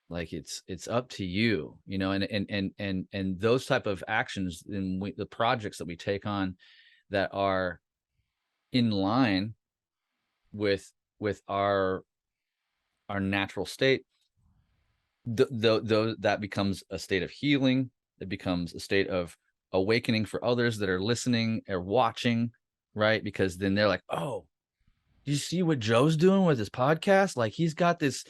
Speaker 2: Like, it's up to you, and those type of actions, and the projects that we take on that are in line with our natural state, that becomes a state of healing. It becomes a state of awakening for others that are listening or watching, right? Because then they're like, oh, you see what Joe's doing with his podcast? Like, he's got this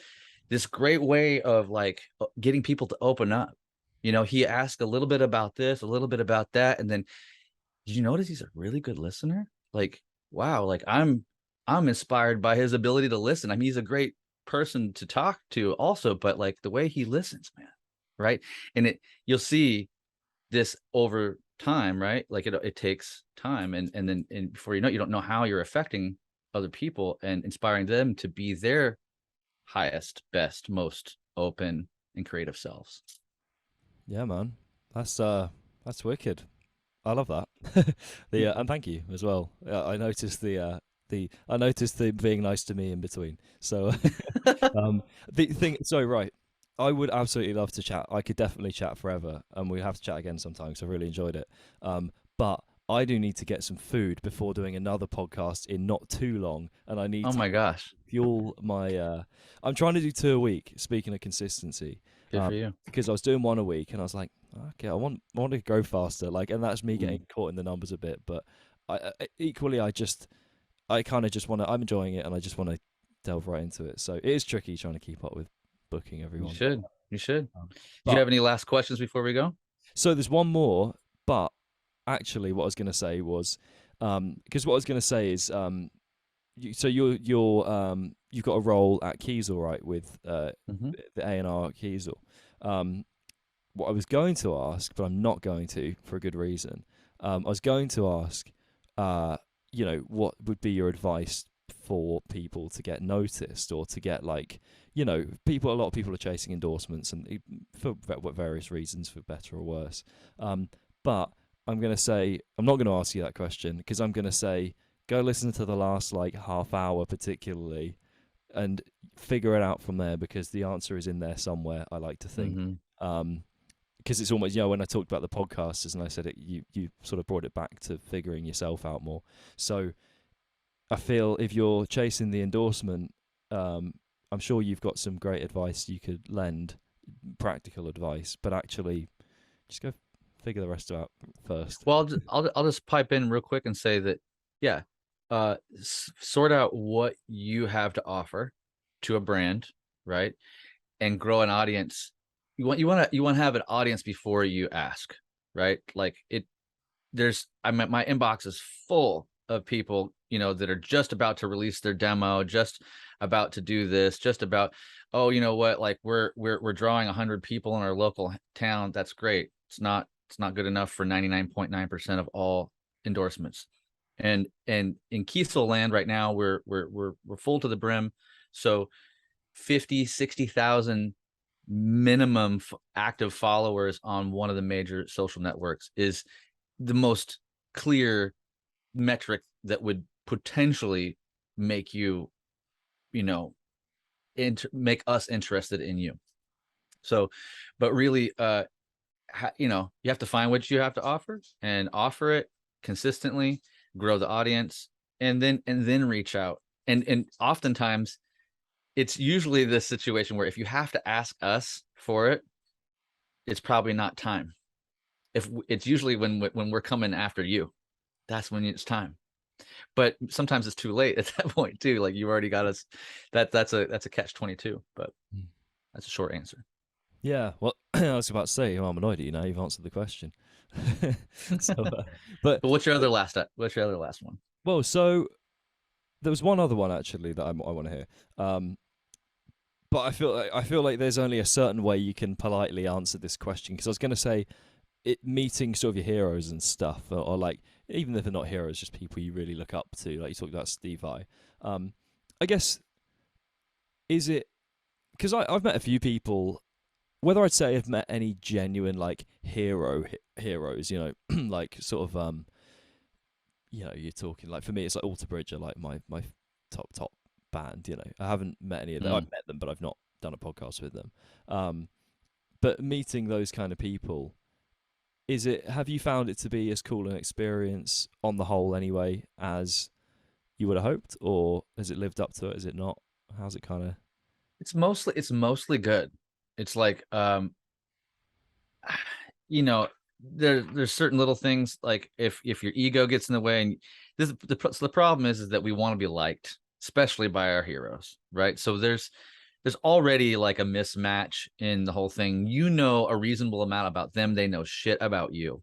Speaker 2: great way of like getting people to open up. He asked a little bit about this, a little bit about that, and then, did you notice he's a really good listener? Like, wow, like I'm inspired by his ability to listen. I mean, he's a great person to talk to also, but like the way he listens, man, right? And you'll see this over time, right? Like it takes time, and then before you don't know how you're affecting other people and inspiring them to be their highest, best, most open and creative selves.
Speaker 1: Yeah, man, that's wicked. I love that. And thank you as well. I noticed the being nice to me in between. So the thing, so right, I would absolutely love to chat. I could definitely chat forever, and we have to chat again sometime because I really enjoyed it. But I do need to get some food before doing another podcast in not too long, and I need
Speaker 2: my gosh,
Speaker 1: fuel my. I'm trying to do 2 a week. Speaking of consistency,
Speaker 2: good for you.
Speaker 1: Because I was doing 1 a week, and I was like, okay, I want to go faster. Like, and that's me getting caught in the numbers a bit, but equally, I kind of just want to. I'm enjoying it, and I just want to delve right into it. So it is tricky trying to keep up with booking everyone.
Speaker 2: You should. Do
Speaker 1: But,
Speaker 2: you have any last questions before we go?
Speaker 1: so there's one more, but actually, what I was going to say was, because what I was going to say is, you've got a role at Kiesel, right, with the A&R Kiesel. What I was going to ask, but I'm not going to for a good reason. I was going to ask, what would be your advice for people to get noticed, or to get, like, a lot of people are chasing endorsements, and for various reasons, for better or worse. But I'm going to say, I'm not going to ask you that question, because I'm going to say, go listen to the last, like, half hour particularly, and figure it out from there, because the answer is in there somewhere, I like to think. Because it's almost, when I talked about the podcasters and I said it, you sort of brought it back to figuring yourself out more. So I feel if you're chasing the endorsement, I'm sure you've got some great advice you could lend, practical advice, but actually just go figure the rest out first.
Speaker 2: Well, I'll just pipe in real quick and say that, yeah, sort out what you have to offer to a brand, right, and grow an audience. You want to have an audience before you ask, right? Like my inbox is full of people, that are just about to release their demo, just about to do this, just about, oh, you know what, like we're drawing 100 people in our local town. That's great. It's not good enough for 99.9% of all endorsements. And in Kiesel land right now, we're full to the brim. So 50,000-60,000 minimum active followers on one of the major social networks is the most clear metric that would potentially make you, make us interested in you. So, but really, you have to find what you have to offer and offer it consistently, grow the audience, and then reach out. And oftentimes it's usually this situation where if you have to ask us for it, it's probably not time. If it's usually when we're coming after you, that's when it's time. But sometimes it's too late at that point too. Like, you already got us. That's a catch-22. But that's a short answer.
Speaker 1: Yeah, well, I was about to say, I'm annoyed at you now. You've answered the question. But
Speaker 2: what's your other last one?
Speaker 1: Well, so there was one other one actually that I want to hear. But I feel like there's only a certain way you can politely answer this question, because I was going to say, meeting sort of your heroes and stuff, or like, even if they're not heroes, just people you really look up to, like you talked about Steve Vai. I guess, is it, because I've met a few people, whether I'd say I've met any genuine, like, heroes, like sort of, you're talking, like, for me, it's like Alter Bridge are like my top band, I haven't met any of them. I've met them, but I've not done a podcast with them. But meeting those kind of people, have you found it to be as cool an experience on the whole anyway as you would have hoped, or has it lived up to it? Is it not? How's it kind of?
Speaker 2: It's mostly good. It's like, there's certain little things, like if your ego gets in the way, and the problem is that we want to be liked, especially by our heroes, right? So there's already like a mismatch in the whole thing. A reasonable amount about them, they know shit about you.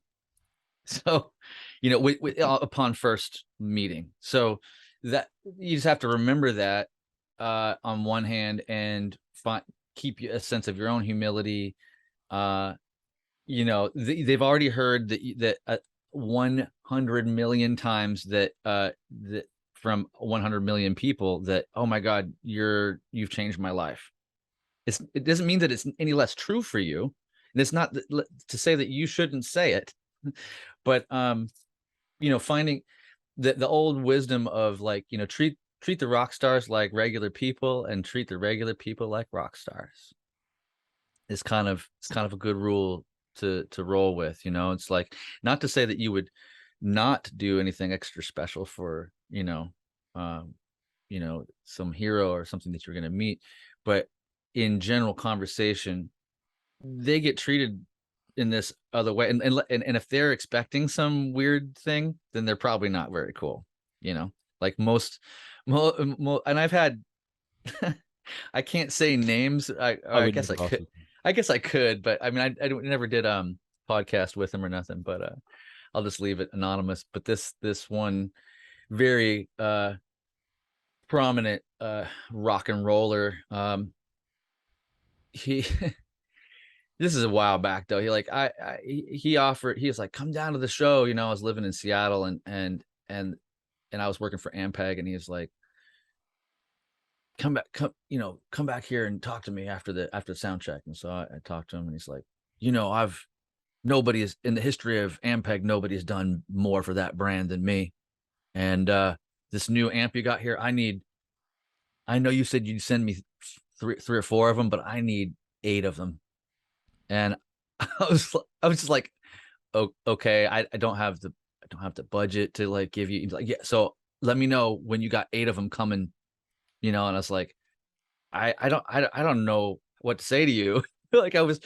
Speaker 2: So, upon first meeting, so that you just have to remember that on one hand, and keep a sense of your own humility. They've already heard that 100 million times that from 100 million people that, oh my God, you've changed my life. It doesn't mean that it's any less true for you. And it's not to say that you shouldn't say it, but finding the old wisdom of, like, treat the rock stars like regular people, and treat the regular people like rock stars. It's kind of a good rule to roll with. It's like, not to say that you would not do anything extra special for some hero or something that you're going to meet, but in general conversation, they get treated in this other way, and if they're expecting some weird thing, then they're probably not very cool, like most and I've had I can't say names. I guess I could. But I mean, I never did podcast with him or nothing. But I'll just leave it anonymous. But this one very prominent rock and roller. He this is a while back though. He like he offered. He was like, come down to the show. I was living in Seattle and I was working for Ampeg, and he was like, come back here and talk to me after the sound check. And so I talked to him, and he's like, nobody is in the history of Ampeg, nobody has done more for that brand than me. And this new amp you got here, I know you said you'd send me three or four of them, but I need 8 of them. And I was just like, oh, okay, I don't have the budget to like give you. He's like, yeah, so let me know when you got 8 of them coming. And I was like, I don't know what to say to you. Like it was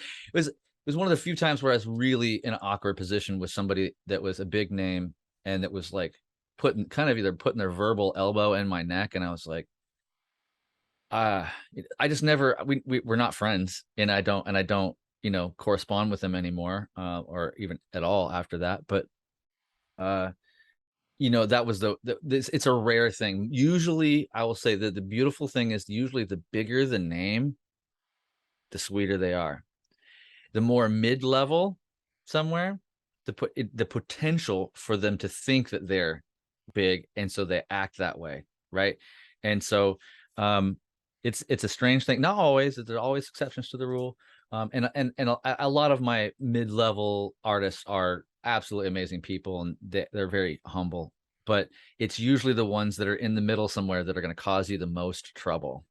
Speaker 2: one of the few times where I was really in an awkward position with somebody that was a big name and that was like putting their verbal elbow in my neck. And I was like, I just never, we're not friends, and I don't, correspond with them anymore, or even at all after that. But, that was it's a rare thing. Usually I will say that the beautiful thing is usually the bigger the name, the sweeter they are. The more mid-level somewhere, the potential for them to think that they're big, and so they act that way, right? And so it's a strange thing. Not always. There are always exceptions to the rule. And a lot of my mid-level artists are absolutely amazing people, and they're very humble. But it's usually the ones that are in the middle somewhere that are going to cause you the most trouble,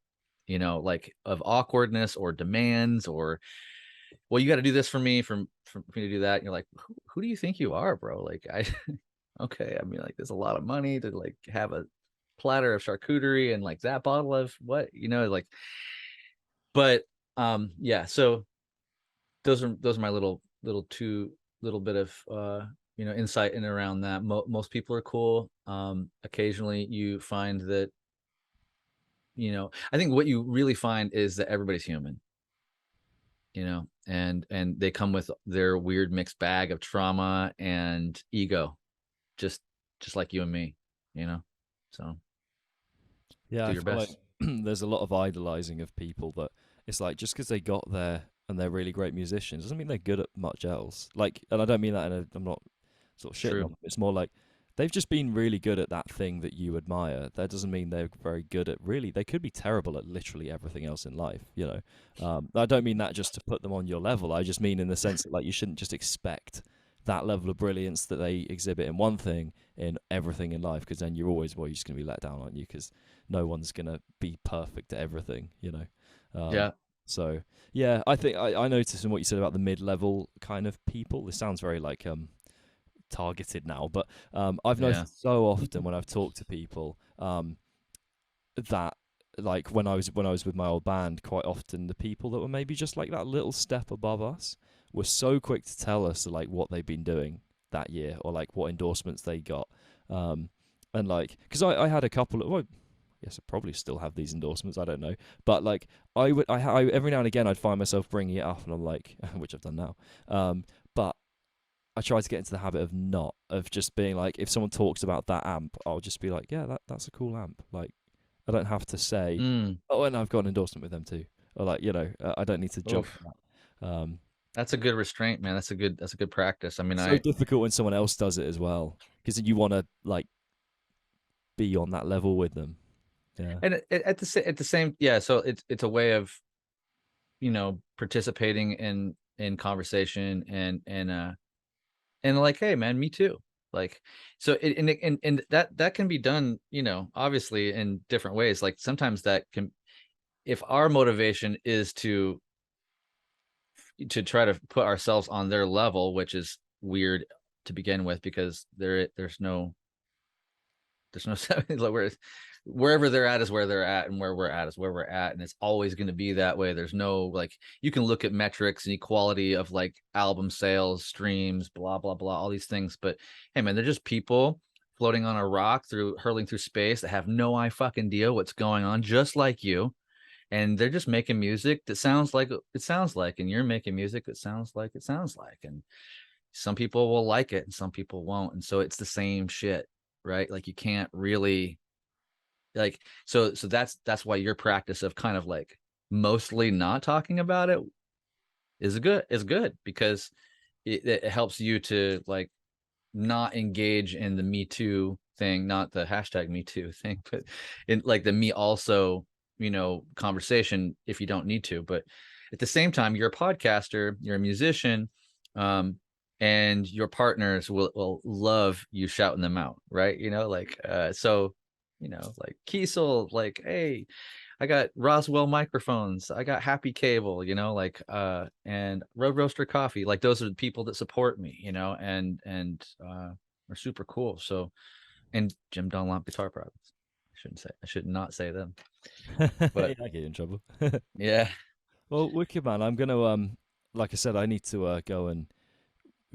Speaker 2: like of awkwardness or demands, or, well, you got to do this for me, for me to do that. And you're like, who do you think you are, bro? Like, okay, I mean, like, there's a lot of money to like have a platter of charcuterie and like that bottle of what, like. But yeah, so those are my little bit of insight in around that. Most people are cool. Occasionally you find that, I think what you really find is that everybody's human, and they come with their weird mixed bag of trauma and ego, just like you and me, so
Speaker 1: yeah,
Speaker 2: do
Speaker 1: I
Speaker 2: your
Speaker 1: feel
Speaker 2: best.
Speaker 1: like there's a lot of idolizing of people that it's like just because they got there and they're really great musicians doesn't mean they're good at much else. Like, and I don't mean that I'm not sort of shitting on them. It's more like they've just been really good at that thing that you admire. That doesn't mean they're very good at really. They could be terrible at literally everything else in life. I don't mean that just to put them on your level. I just mean in the sense that like you shouldn't just expect that level of brilliance that they exhibit in one thing in everything in life, because then you're just going to be let down, aren't you? Because no one's going to be perfect at everything.
Speaker 2: Yeah.
Speaker 1: So yeah, I think I noticed in what you said about the mid-level kind of people. This sounds very like targeted now, but I've noticed so often when I've talked to people that like when I was with my old band, quite often the people that were maybe just like that little step above us were so quick to tell us like what they've been doing that year, or like what endorsements they got, and like because I had a couple of, well, yes, I probably still have these endorsements, I don't know, but like I every now and again I'd find myself bringing it up, and I'm like, which I've done now, but I try to get into the habit of just being like, if someone talks about that amp, I'll just be like, yeah, that's a cool amp. Like, I don't have to say, oh, and I've got an endorsement with them too, or like, I don't need to jump that.
Speaker 2: That's a good restraint, man. That's a good practice. I mean,
Speaker 1: it's so difficult when someone else does it as well, because you want to like be on that level with them. Yeah.
Speaker 2: And at the same, yeah. So it's a way of, participating in conversation and like, hey, man, me too. Like, so and that can be done, obviously in different ways. Like sometimes that can, if our motivation is to try to put ourselves on their level, which is weird to begin with, because there's no wherever they're at is where they're at, and where we're at is where we're at, and it's always going to be that way. There's no like, you can look at metrics and equality of like album sales, streams, blah blah blah, all these things, but hey man, they're just people floating on a rock hurling through space that have no idea what's going on, just like you, and they're just making music that sounds like it sounds like, and you're making music that sounds like it sounds like, and some people will like it and some people won't, and so it's the same shit, right? Like you can't really like, so that's why your practice of kind of like mostly not talking about it is good, because it helps you to like not engage in the Me Too thing, not the hashtag Me Too thing, but in like the me also, conversation if you don't need to. But at the same time, you're a podcaster, you're a musician, and your partners will love you shouting them out, right? So, like Kiesel, like, hey, I got Roswell microphones, I got Happy Cable, and Road Roaster Coffee. Like those are the people that support me, and are super cool. So, and Jim Dunlop Guitar Products. I should not say them. But
Speaker 1: I get in trouble.
Speaker 2: yeah.
Speaker 1: Well, wicked man. I'm gonna like I said, I need to go and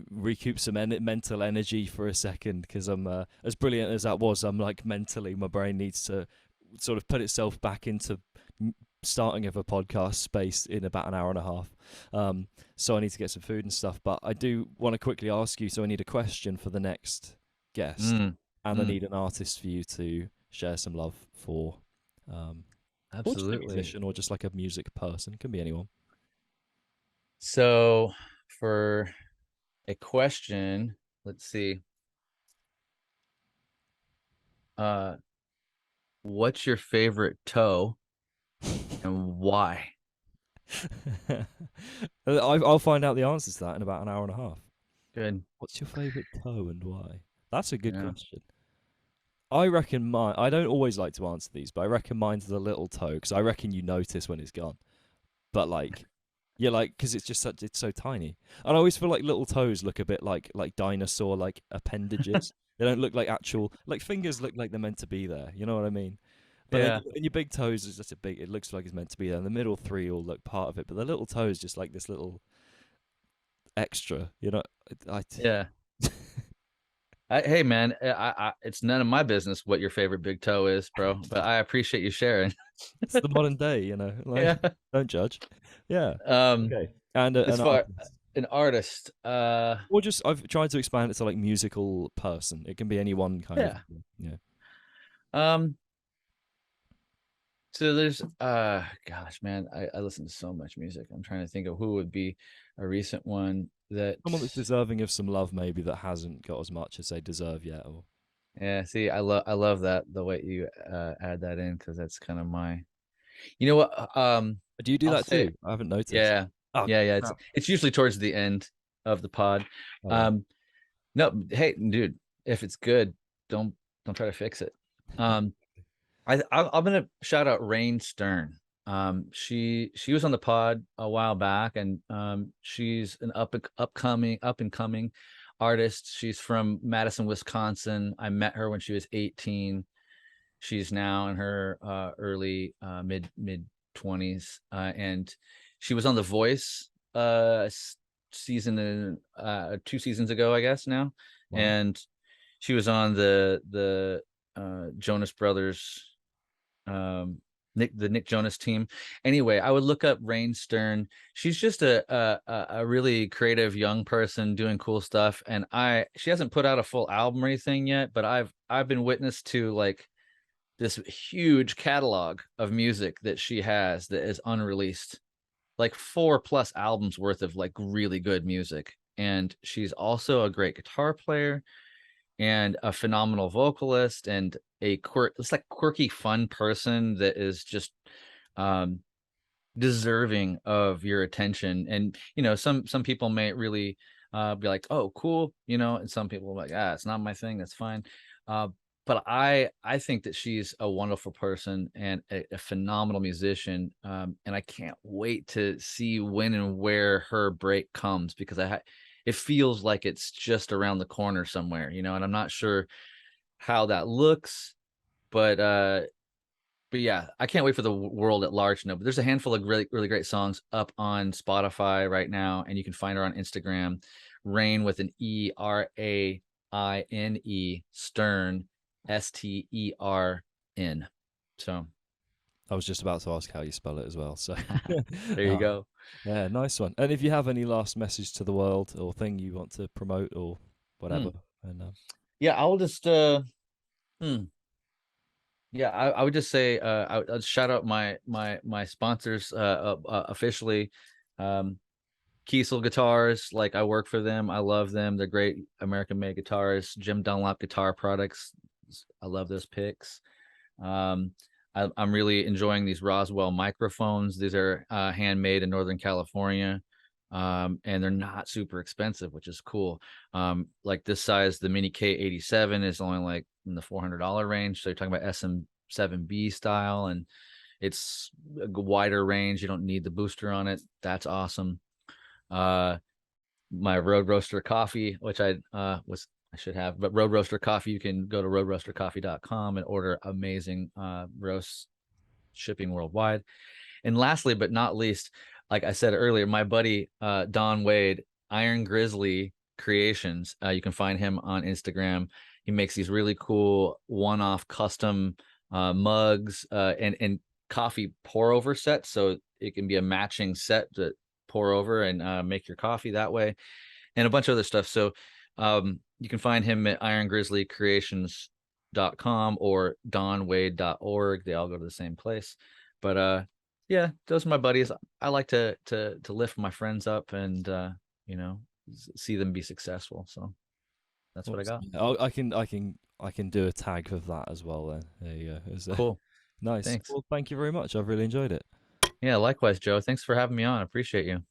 Speaker 1: recoup some mental energy for a second, because I'm as brilliant as that was. I'm like mentally, my brain needs to sort of put itself back into starting of a podcast space in about an hour and a half. So I need to get some food and stuff. But I do want to quickly ask you. So I need a question for the next guest, and I need an artist for you to share some love for. Or just a
Speaker 2: Absolutely.
Speaker 1: musician, or just like a music person. Can be anyone.
Speaker 2: So for a question, let's see. What's your favorite toe and why?
Speaker 1: I'll find out the answers to that in about an hour and a half.
Speaker 2: Good.
Speaker 1: What's your favorite toe and why? That's a good
Speaker 2: Yeah.
Speaker 1: question. I reckon mine. I don't always like to answer these, but I reckon mine's the little toe, because I reckon you notice when it's gone. But like, yeah, like, because it's so tiny, and I always feel like little toes look a bit like dinosaur like appendages. They don't look like actual, like fingers look like they're meant to be there. You know what I mean? But
Speaker 2: Yeah.
Speaker 1: then your big toes is just a big. It looks like it's meant to be there. And the middle three all look part of it, but the little toe is just like this little extra.
Speaker 2: Yeah. Hey man, it's none of my business what your favorite big toe is, bro. But I appreciate you sharing.
Speaker 1: It's the modern day, like,
Speaker 2: Yeah.
Speaker 1: don't judge. Yeah.
Speaker 2: Okay.
Speaker 1: And
Speaker 2: As
Speaker 1: an
Speaker 2: far
Speaker 1: artist.
Speaker 2: an artist,
Speaker 1: Or just I've tried to expand it to like musical person. It can be anyone kind of. Yeah.
Speaker 2: So there's gosh man, I listen to so much music. I'm trying to think of who would be a recent one that
Speaker 1: Someone that's deserving of some love, maybe, that hasn't got as much as they deserve yet. Or
Speaker 2: yeah, see, I love that, the way you add that in, because that's kind of my, you know what,
Speaker 1: do you do
Speaker 2: I'll
Speaker 1: that
Speaker 2: say,
Speaker 1: too? I haven't noticed.
Speaker 2: yeah,
Speaker 1: Oh,
Speaker 2: yeah,
Speaker 1: crap.
Speaker 2: it's usually towards the end of the pod.
Speaker 1: Yeah.
Speaker 2: No, hey dude, if it's good, don't try to fix it. I'm gonna shout out Rain Stern. She was on the pod a while back, and she's an up and coming artist. She's from Madison, Wisconsin. I met her when she was 18. She's now in her early mid 20s, and she was on The Voice season 2 seasons ago, I guess now.
Speaker 1: Wow.
Speaker 2: And she was on the Jonas Brothers, Nick Jonas team. Anyway, I would look up Rain Stern. She's just a really creative young person doing cool stuff, and she hasn't put out a full album or anything yet, but I've been witness to like this huge catalog of music that she has that is unreleased, like 4+ albums worth of like really good music. And she's also a great guitar player and a phenomenal vocalist, and it's like quirky, fun person that is just deserving of your attention. And some people may really be like, oh cool, and some people are like, it's not my thing, that's fine. But I think that she's a wonderful person and a phenomenal musician, and I can't wait to see when and where her break comes, because it feels like it's just around the corner somewhere, and I'm not sure how that looks, but yeah, I can't wait for the world at large to know. But there's a handful of really, really great songs up on Spotify right now, and you can find her on Instagram. Rain with an ERAINE, Stern, STERN. So
Speaker 1: I was just about to ask how you spell it as well. So
Speaker 2: there you go.
Speaker 1: Yeah, nice one. And if you have any last message to the world or thing you want to promote or whatever, and
Speaker 2: yeah, I'll just yeah, I would just say I'll shout out my sponsors officially. Kiesel Guitars, like I work for them. I love them. They're great American made guitarists. Jim Dunlop Guitar Products. I love those picks. I'm really enjoying these Roswell microphones. These are handmade in Northern California. And they're not super expensive, which is cool. Like this size, the Mini K87 is only like in the $400 range. So you're talking about SM7B style, and it's a wider range. You don't need the booster on it. That's awesome. My Road Roaster coffee, which I should have, but Road Roaster coffee, you can go to roadroastercoffee.com and order amazing roasts, shipping worldwide. And lastly, but not least, like I said earlier, my buddy Don Wade, Iron Grizzly Creations. You can find him on Instagram. He makes these really cool one-off custom mugs and coffee pour over sets, so it can be a matching set to pour over and make your coffee that way, and a bunch of other stuff. So you can find him at irongrizzlycreations.com or donwade.org. They all go to the same place. But yeah, those are my buddies. I like to lift my friends up and see them be successful. So that's what I got.
Speaker 1: I can do a tag of that as well. Then there you go.
Speaker 2: Cool.
Speaker 1: Nice.
Speaker 2: Thanks.
Speaker 1: Well, thank you very much. I've really enjoyed it.
Speaker 2: Yeah, likewise, Joe. Thanks for having me on. I appreciate you.